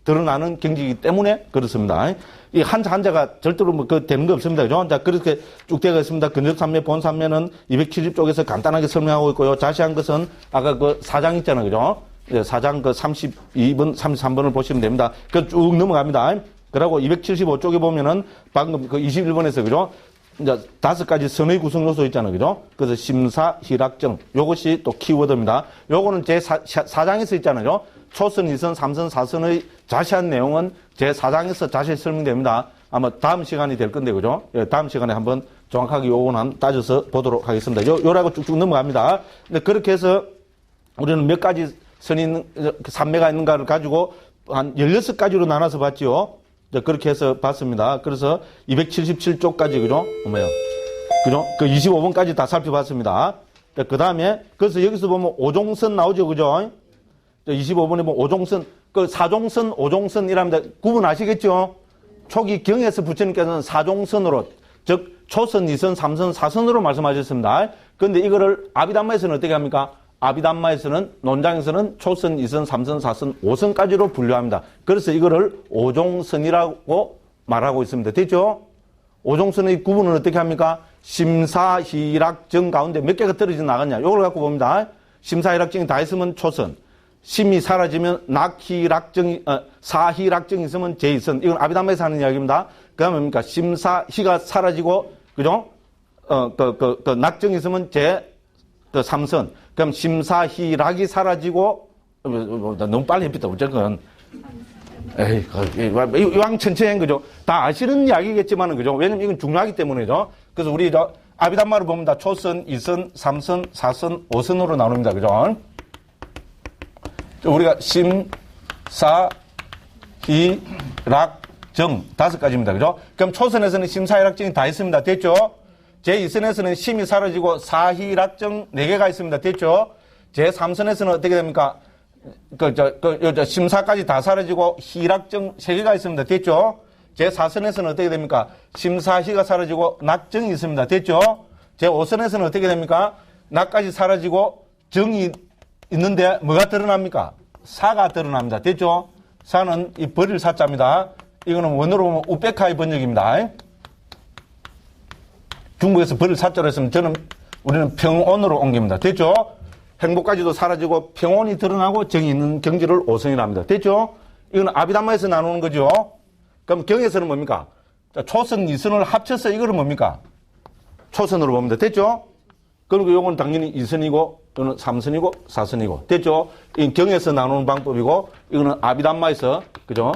드러나는 경지이기 때문에 그렇습니다. 이 한자가 절대로 되는 거 없습니다. 그죠? 자, 그렇게 쭉 되어 있습니다. 근접산매, 본산매는 270쪽에서 간단하게 설명하고 있고요. 자세한 것은 아까 그 4장 있잖아요. 그죠? 네, 4장 그 32번, 33번을 보시면 됩니다. 그 쭉 넘어갑니다. 그리고 275쪽에 보면은 방금 그 21번에서 그죠? 이제 5가지 선의 구성 요소 있잖아요. 그죠? 그래서 심사, 희락정. 요것이 또 키워드입니다. 요거는 제 4장에서 있잖아요. 초선, 2선, 3선, 4선의 자세한 내용은 제 4장에서 자세히 설명됩니다. 아마 다음 시간이 될 건데, 그죠? 예, 다음 시간에 한번 정확하게 요거는 한번 따져서 보도록 하겠습니다. 요라고 쭉쭉 넘어갑니다. 근데 그렇게 해서 우리는 몇 가지 선인, 산매가 있는가를 가지고 한 16가지로 나눠서 봤지요. 그렇게 해서 봤습니다. 그래서 277쪽까지, 그죠? 그죠? 그 25번까지 다 살펴봤습니다. 그 다음에, 그래서 여기서 보면 오종선 나오죠, 그죠? 25번에 보면 오종선, 그 사종선, 오종선이랍니다. 구분하시겠죠? 초기 경에서 부처님께서는 사종선으로, 즉, 초선, 2선, 3선, 4선으로 말씀하셨습니다. 그런데 이거를 아비담마에서는 어떻게 합니까? 아비담마에서는, 논장에서는 초선, 2선, 3선, 4선, 5선까지로 분류합니다. 그래서 이거를 오종선이라고 말하고 있습니다. 됐죠? 오종선의 구분은 어떻게 합니까? 심사, 희락정 가운데 몇 개가 떨어져 나갔냐? 이걸 갖고 봅니다. 심사, 희락정이 다 있으면 초선. 심이 사라지면 낙희락정이, 사희락정이 있으면 제2선. 이건 아비담마에서 하는 이야기입니다. 그 다음에 뭡니까? 심사, 희가 사라지고, 그죠? 낙정이 있으면 제3선. 그럼 심사, 희락이 사라지고, 너무 빨리 했다. 어쨌건. 에이, 이왕 천천히 그죠? 다 아시는 이야기겠지만은, 그죠? 왜냐면 이건 중요하기 때문이죠. 그래서 우리 아비담마를 보면 다 초선, 2선, 3선, 4선, 5선으로 나눕니다. 그죠? 우리가 심사, 희, 락, 정 5가지입니다. 그죠? 그럼 초선에서는 심사, 희, 락, 정이 다 있습니다. 됐죠? 제2선에서는 심이 사라지고 사, 희, 락, 정 4개가 있습니다. 됐죠? 제3선에서는 어떻게 됩니까? 심사까지 다 사라지고 희, 락, 정 3개가 있습니다. 됐죠? 제4선에서는 어떻게 됩니까? 심사, 희가 사라지고 낙정이 있습니다. 됐죠? 제5선에서는 어떻게 됩니까? 낙까지 사라지고 정이 있는데 뭐가 드러납니까? 사가 드러납니다. 됐죠? 사는 이 버릴 사자입니다. 이거는 원어로 보면 우베카의 번역입니다. 중국에서 버릴 사자로 했으면 우리는 평온으로 옮깁니다. 됐죠? 행복까지도 사라지고 평온이 드러나고 정이 있는 경지를 오선이랍니다. 됐죠? 이거는 아비담마에서 나누는 거죠. 그럼 경에서는 뭡니까? 자, 초선, 2선을 합쳐서 이거는 뭡니까? 초선으로 봅니다. 됐죠? 그리고 이건 당연히 2선이고, 이거는 3선이고, 4선이고. 됐죠? 이 경에서 나누는 방법이고, 이거는 아비담마에서, 그죠?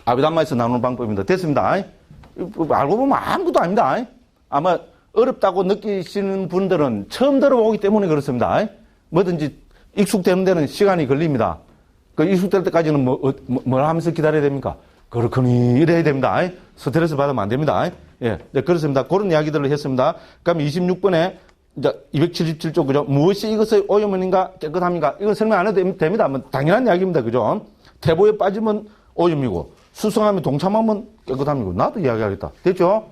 아비담마에서 나누는 방법입니다. 됐습니다. 알고 보면 아무것도 아닙니다. 아마 어렵다고 느끼시는 분들은 처음 들어보기 때문에 그렇습니다. 뭐든지 익숙되는 데는 시간이 걸립니다. 그 익숙될 때까지는 뭘 하면서 기다려야 됩니까? 그렇거니 이래야 됩니다. 스트레스 받으면 안 됩니다. 예, 네, 그렇습니다. 그런 이야기들을 했습니다. 그럼 26번에 이제 277쪽, 그죠? 무엇이 이것의 오염원인가 깨끗합니까? 이건 설명 안 해도 됩니다. 뭐 당연한 이야기입니다. 그죠? 태보에 빠지면 오염이고, 수성하면 동참하면 깨끗합니다. 나도 이야기하겠다. 됐죠?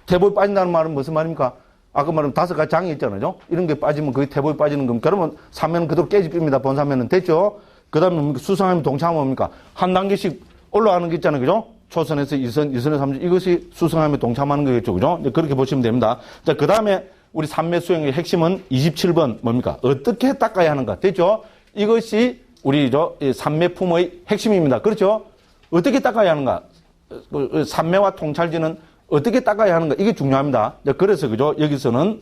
태보에 빠진다는 말은 무슨 말입니까? 아까 말한 5가지 장이 있잖아요. 이런 게 빠지면 그게 태보에 빠지는 겁니다. 그러면 사면은 그대로 깨집니다. 본사면은. 됐죠? 그 다음에 수성하면 동참하면 뭡니까? 한 단계씩 올라가는 게 있잖아요. 그죠? 초선에서 2선, 2선에서 3선. 이것이 수성하면 동참하는 거겠죠. 그죠? 그렇게 보시면 됩니다. 자, 그 다음에 우리 삼매 수행의 핵심은 27번 뭡니까? 어떻게 닦아야 하는가? 됐죠? 이것이 우리 삼매품의 핵심입니다. 그렇죠? 어떻게 닦아야 하는가? 삼매와 통찰지는 어떻게 닦아야 하는가? 이게 중요합니다. 그래서 그죠? 여기서는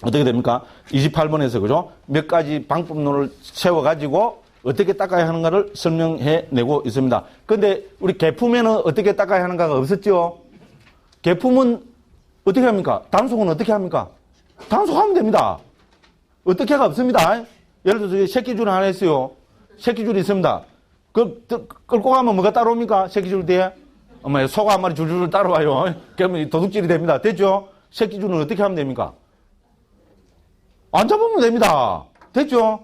어떻게 됩니까? 28번에서 그죠? 몇 가지 방법론을 세워가지고 어떻게 닦아야 하는가를 설명해 내고 있습니다. 근데 우리 계품에는 어떻게 닦아야 하는가가 없었죠? 계품은 어떻게 합니까? 단속은 어떻게 합니까? 단속하면 됩니다. 어떻게가 없습니다. 예를 들어서 새끼줄 하나 있어요. 새끼줄이 있습니다. 끌고 가면 뭐가 따라옵니까? 새끼줄 뒤에? 엄마, 소가 한 마리 줄줄 따라와요. 그러면 도둑질이 됩니다. 됐죠? 새끼줄은 어떻게 하면 됩니까? 안 잡으면 됩니다. 됐죠?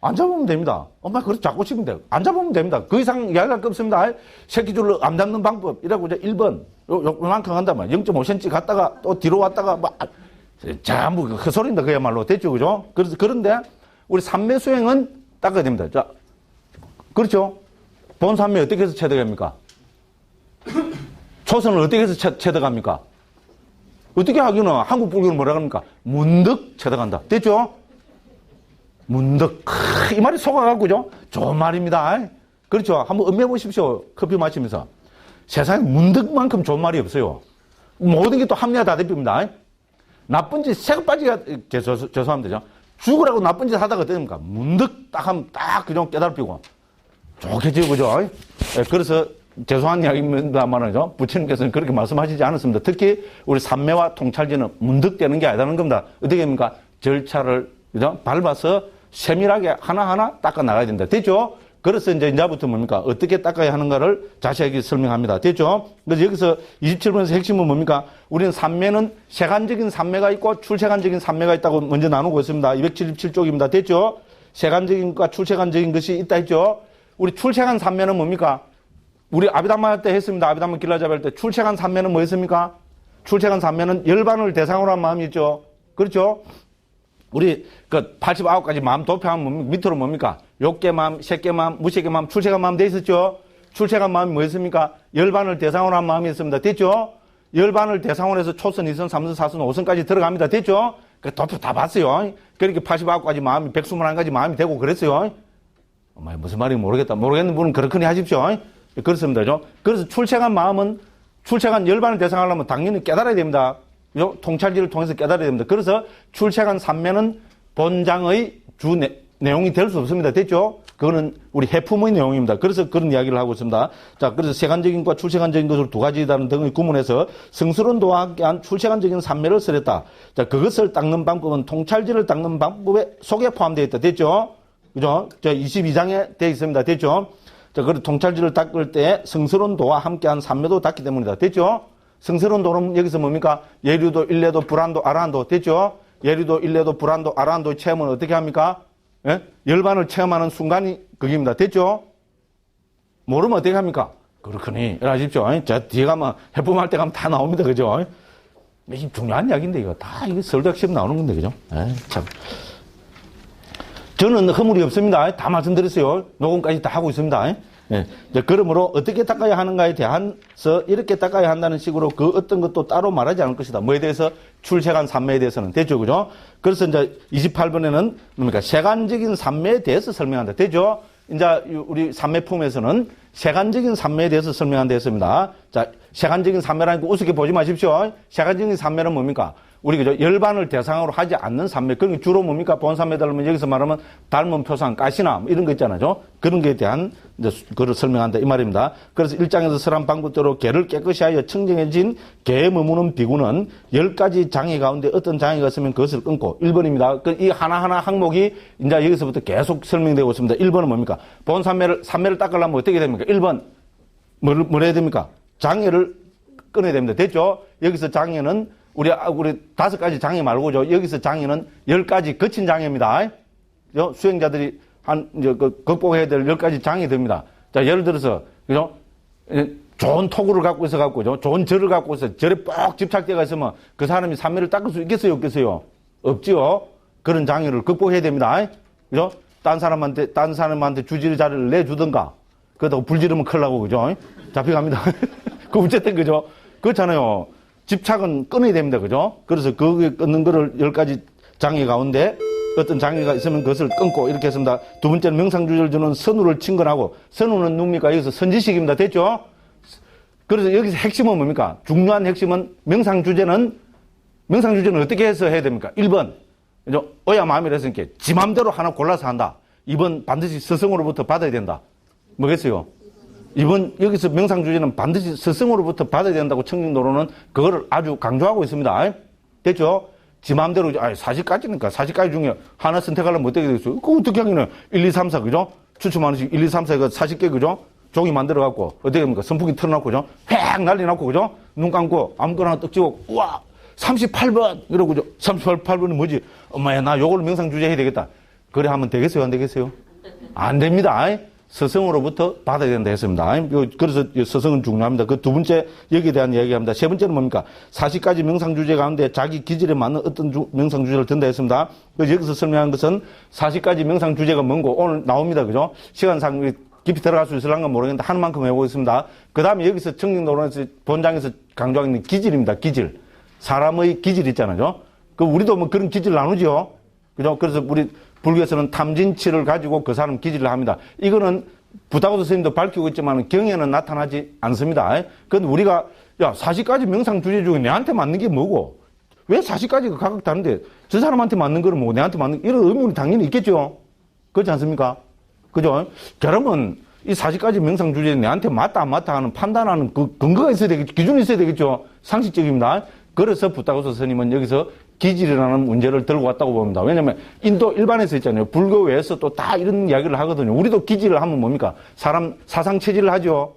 안 잡으면 됩니다. 엄마, 그렇게 잡고 싶으면 돼요. 안 잡으면 됩니다. 그 이상 이야기할 거 없습니다. 새끼줄로 안 잡는 방법. 이라고 이제 1번. 요만큼 한다면 0.5cm 갔다가 또 뒤로 왔다가 막, 전부 헛소리입니다. 그야말로. 됐죠? 그죠? 그런데 우리 삼매 수행은 닦아야 됩니다. 자, 그렇죠? 본 삼매 어떻게 해서 체득합니까? 초선을 어떻게 해서 체득합니까? 어떻게 하기는 한국 불교는 뭐라 합니까? 문득 체득한다. 됐죠? 문득. 이 말이 속아갖고죠? 좋은 말입니다. 그렇죠? 한번 음미해 보십시오. 커피 마시면서. 세상에 문득만큼 좋은 말이 없어요. 모든 게 또 합리화 다 대표입니다. 나쁜 짓, 새가 빠지가, 죄송합니다. 죽으라고 나쁜 짓 하다가 어떻습니까? 문득 딱 하면 딱 그냥 깨달피고. 좋겠죠, 그죠? 그래서 죄송한 이야기입니다만은 부처님께서는 그렇게 말씀하시지 않았습니다. 특히 우리 삼매와 통찰지는 문득 되는 게 아니라는 겁니다. 어떻게 됩니까? 절차를 그죠? 밟아서 세밀하게 하나하나 닦아 나가야 된다. 됐죠? 그래서 이제부터 뭡니까? 어떻게 닦아야 하는가를 자세하게 설명합니다. 됐죠? 그래서 여기서 27번에서 핵심은 뭡니까? 우리는 삼매는 세간적인 삼매가 있고 출세간적인 삼매가 있다고 먼저 나누고 있습니다. 277쪽입니다. 됐죠? 세간적인과 출세간적인 것이 있다 했죠? 우리 출세간 삼매는 뭡니까? 우리 아비담마 할 때 했습니다. 아비담마 길라잡 할 때 출세간 삼매는 뭐였습니까? 출세간 삼매는 열반을 대상으로 한 마음이 있죠. 그렇죠? 우리 그 89가지 마음 도표하면 밑으로 뭡니까? 욕계 마음, 색계 마음, 무색계 마음, 출세간 마음 돼 있었죠? 출세간 마음이 뭐였습니까? 열반을 대상으로 한 마음이 있습니다. 됐죠? 열반을 대상으로 해서 초선, 2선, 3선, 4선, 5선까지 들어갑니다. 됐죠? 그 도표 다 봤어요. 그렇게 89가지 마음이 121가지 마음이 되고 그랬어요. 엄마, 무슨 말인지 모르겠다. 모르겠는 분은 그렇거니 하십시오. 그렇습니다. 그래서 출세간 마음은 출세간 열반을 대상하려면 당연히 깨달아야 됩니다. 통찰지를 통해서 깨달아야 됩니다. 그래서 출세간 삼매는 본장의 주 내용이 될 수 없습니다. 됐죠? 그거는 우리 해품의 내용입니다. 그래서 그런 이야기를 하고 있습니다. 자, 그래서 세간적인과 출세간적인 것을 두 가지다는 등을 구분해서 성스러운도와 함께한 출세간적인 삼매를 설했다. 자, 그것을 닦는 방법은 통찰지를 닦는 방법에 속에 포함되어 있다. 됐죠? 그죠? 저 22장에 되어 있습니다. 됐죠? 자, 그리고 통찰지를 닦을 때 성스러운 도와 함께한 삼매도 닦기 때문이다. 됐죠? 성스러운 도는 여기서 뭡니까? 예류도, 일례도, 불안도, 아라한도. 됐죠? 예류도, 일례도, 불안도, 아라한도의 체험은 어떻게 합니까? 예? 열반을 체험하는 순간이 그겁니다. 됐죠? 모르면 어떻게 합니까? 그렇거니. 아십시오. 자, 뒤에 가면, 해품할 때 가면 다 나옵니다. 그죠? 이게 중요한 이야기인데, 이거 다, 이게 설득 시험 나오는 건데, 그죠? 참. 저는 허물이 없습니다. 다 말씀드렸어요. 녹음까지 다 하고 있습니다. 예. 그러므로 어떻게 닦아야 하는가에 대해서 이렇게 닦아야 한다는 식으로 그 어떤 것도 따로 말하지 않을 것이다. 뭐에 대해서? 출세간 삼매에 대해서는. 됐죠? 그죠? 그래서 이제 28번에는 뭡니까? 세간적인 삼매에 대해서 설명한다. 됐죠? 이제 우리 삼매품에서는 세간적인 삼매에 대해서 설명한다 했습니다. 자, 세간적인 삼매라니까 우습게 보지 마십시오. 세간적인 삼매는 뭡니까? 우리 그죠? 열반을 대상으로 하지 않는 삼매. 그런 게 주로 뭡니까? 본 삼매 닮으면 여기서 말하면 닮은 표상, 가시나 뭐 이런 거 있잖아요. 그런 거에 대한 이제 그걸 설명한다 이 말입니다. 그래서 1장에서 설한 방법대로 개를 깨끗이 하여 청정해진 개에 머무는 비구는 10가지 장애 가운데 어떤 장애가 있으면 그것을 끊고 1번입니다. 이 하나하나 항목이 이제 여기서부터 계속 설명되고 있습니다. 1번은 뭡니까? 본 삼매를 닦으려면 어떻게 됩니까? 1번 뭘 해야 됩니까? 장애를 끊어야 됩니다. 됐죠? 여기서 장애는 우리 5가지 장애 말고죠. 여기서 장애는 10가지 거친 장애입니다. 수행자들이 극복해야 될 10가지 장애들입니다. 자, 예를 들어서, 그죠? 좋은 토구를 갖고 있어갖고, 좋은 절을 갖고 있어. 절에 뻑 집착되어 있으면 그 사람이 삼매를 닦을 수 있겠어요? 없겠어요? 없지요? 그런 장애를 극복해야 됩니다. 그죠? 딴 사람한테 주지의 자리를 내주든가. 그렇다고 불지르면 큰일 나고, 그죠? 잡혀갑니다. 그 어쨌든, 그죠? 그렇잖아요. 집착은 끊어야 됩니다. 그죠? 그래서 거기에 끊는 거를 10가지 장애 가운데 어떤 장애가 있으면 그것을 끊고 이렇게 했습니다. 두 번째는 명상주제를 주는 선우를 친근하고, 선우는 누굽니까? 여기서 선지식입니다. 됐죠? 그래서 여기서 핵심은 뭡니까? 중요한 핵심은 명상주제는 어떻게 해서 해야 됩니까? 1번, 어야 마음이라 했으니까 지 맘대로 하나 골라서 한다. 2번, 반드시 스승으로부터 받아야 된다. 뭐겠어요? 2번, 여기서 명상주제는 반드시 스승으로부터 받아야 된다고 청정도로는 그거를 아주 강조하고 있습니다. 됐죠? 지 맘대로, 40가지니까 40가지 중에 하나 선택하려면 어떻게 되겠어요? 그거 어떻게 하기는 1, 2, 3, 4, 그죠? 추첨하는 식 1, 2, 3, 4가 40개, 그죠? 종이 만들어갖고, 어떻게 합니까? 선풍기 틀어놓고, 그죠? 획 난리 났고, 그죠? 눈 감고, 아무거나 하나 떡 집어, 우와! 38번! 이러고, 그죠? 38번은 뭐지? 엄마야, 나 요걸 명상주제 해야 되겠다. 그래 하면 되겠어요? 안 되겠어요? 안 됩니다. 스승으로부터 받아야 된다 했습니다. 그래서 스승은 중요합니다. 그 두 번째, 여기에 대한 이야기합니다. 세 번째는 뭡니까? 40가지 명상주제 가운데 자기 기질에 맞는 어떤 명상주제를 든다 했습니다. 그래서 여기서 설명한 것은 40가지 명상주제가 뭔고 오늘 나옵니다. 그죠? 시간상 깊이 들어갈 수 있을랑가 모르겠는데 하는 만큼 해보겠습니다. 그 다음에 여기서 청정도론에서 본장에서 강조하고 있는 기질입니다. 기질. 사람의 기질 있잖아요. 그 우리도 뭐 그런 기질 나누죠. 그죠? 그래서 우리 불교에서는 탐진치를 가지고 그 사람 기질을 합니다. 이거는 부다고도 스님도 밝히고 있지만 경에는 나타나지 않습니다. 그런데 우리가 40가지 명상주제 중에 내한테 맞는 게 뭐고 왜 40가지가 각각 다른데 저 사람한테 맞는 거는 뭐 내한테 맞는 이런 의문이 당연히 있겠죠. 그렇지 않습니까? 그죠? 그러면 이 40가지 명상주제는 내한테 맞다 안 맞다 하는 판단하는 그 근거가 있어야 되겠죠. 기준이 있어야 되겠죠. 상식적입니다. 그래서 부다고서 스님은 여기서 기질이라는 문제를 들고 왔다고 봅니다. 왜냐면 인도 일반에서 있잖아요. 불교 외에서 또 다 이런 이야기를 하거든요. 우리도 기질을 하면 뭡니까? 사람 사상 체질을 하죠.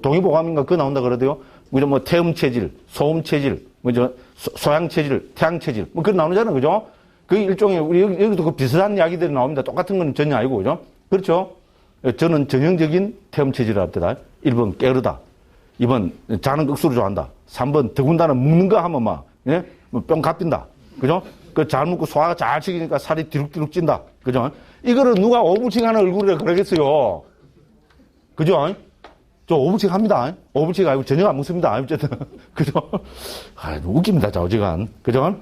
동의보감인가 그거 나온다 그러대요. 뭐 태음 체질, 소음 체질, 소양 체질, 태양 체질 그거 나오잖아요. 그죠? 그 일종의 우리 여기도 그 비슷한 이야기들이 나옵니다. 똑같은 건 전혀 아니고 그죠? 그렇죠? 저는 전형적인 태음 체질을 합니다. 1번 깨르다. 2번 자는 억수로 좋아한다. 3번 더군다나 먹는 거 하면 막 뿅 갚인다. 그죠? 그 잘 먹고 소화가 잘 시키니까 살이 뒤룩뒤룩 찐다. 그죠? 이거를 누가 오불칭하는 얼굴이라 그러겠어요. 그죠? 저 오불칭 합니다. 오불칭 아니고 저녁 안 먹습니다. 어쨌든. 그죠? 웃깁니다. 좌우지간. 그죠?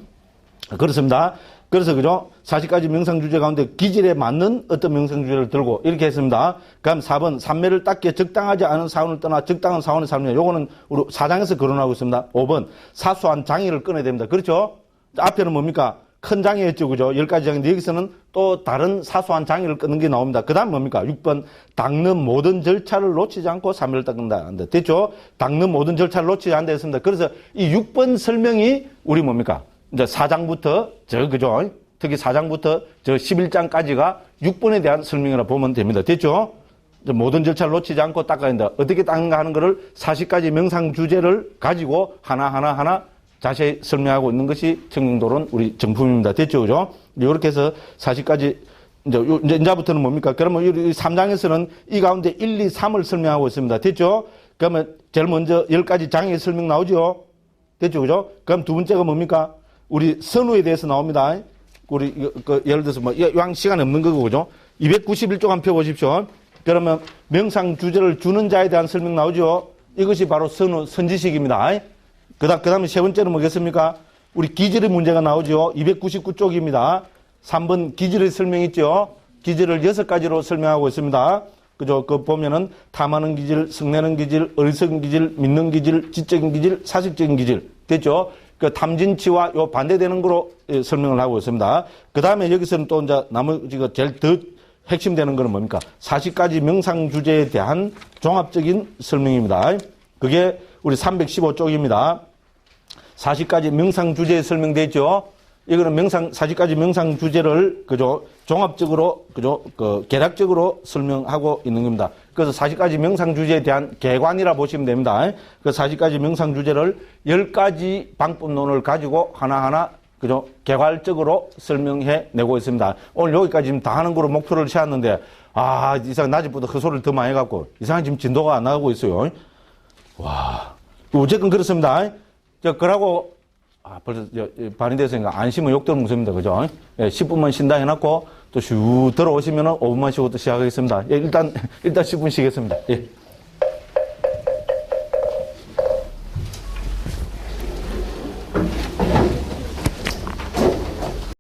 그렇습니다. 그래서 그죠? 40가지 명상주제 가운데 기질에 맞는 어떤 명상주제를 들고 이렇게 했습니다. 그다음 4번 삼매를 닦기에 적당하지 않은 사원을 떠나 적당한 사원의 삶이냐. 요거는 우리 사장에서 거론하고 있습니다. 5번 사소한 장애를 끊어야 됩니다. 그렇죠? 앞에는 뭡니까? 큰 장애였죠. 그죠? 10가지 장애인데 여기서는 또 다른 사소한 장애를 끊는 게 나옵니다. 그 다음 뭡니까? 6번 닦는 모든 절차를 놓치지 않고 삼매를 닦는다. 됐죠? 닦는 모든 절차를 놓치지 않는다 했습니다. 그래서 이 6번 설명이 우리 뭡니까? 이제 4장부터, 그죠? 특히 4장부터 11장까지가 6번에 대한 설명이라 보면 됩니다. 됐죠? 모든 절차를 놓치지 않고 닦아야 된다. 어떻게 닦는가 하는 거를 40가지 명상 주제를 가지고 하나 자세히 설명하고 있는 것이 청정도론 우리 정품입니다. 됐죠? 그죠? 이렇게 해서 40가지, 이제부터는 뭡니까? 그러면 이 3장에서는 이 가운데 1, 2, 3을 설명하고 있습니다. 됐죠? 그러면 제일 먼저 10가지 장애 설명 나오죠? 됐죠? 그죠? 그럼 두 번째가 뭡니까? 우리 선우에 대해서 나옵니다. 우리, 예를 들어서 이왕 시간 없는 거고, 그죠? 291쪽 한번 펴보십시오. 그러면 명상 주제를 주는 자에 대한 설명 나오죠? 이것이 바로 선우, 선지식입니다. 그 다음에 세 번째는 뭐겠습니까? 우리 기질의 문제가 나오죠? 299쪽입니다. 3번 기질의 설명 있죠? 기질을 6가지로 설명하고 있습니다. 그죠? 그 보면은 탐하는 기질, 성내는 기질, 어리석은 기질, 믿는 기질, 지적인 기질, 사실적인 기질. 됐죠? 그 탐진치와 요 반대되는 거로 설명을 하고 있습니다. 그 다음에 여기서는 또 이제 나머지가 제일 더 핵심되는 거는 뭡니까? 40가지 명상 주제에 대한 종합적인 설명입니다. 그게 우리 315쪽입니다. 40가지 명상 주제에 설명되어 있죠? 이거는 40가지 명상 주제를, 그죠? 종합적으로, 그죠? 개략적으로 설명하고 있는 겁니다. 그래서 40가지 명상 주제에 대한 개관이라 보시면 됩니다. 그 40가지 명상 주제를 10가지 방법론을 가지고 하나하나, 그죠? 개괄적으로 설명해 내고 있습니다. 오늘 여기까지 지금 다 하는 거로 목표를 세웠는데, 이상 낮에보다 그 소리를 더 많이 해갖고, 이상하게 지금 진도가 안 나가고 있어요. 와. 어쨌든 그렇습니다. 그러고, 벌써 반이 됐으니까 안심은 욕들 무섭니다. 그죠? 10분만 쉰다 해놨고 또 슉 들어오시면은 5분만 쉬고 또 시작하겠습니다. 일단 10분 쉬겠습니다. 예.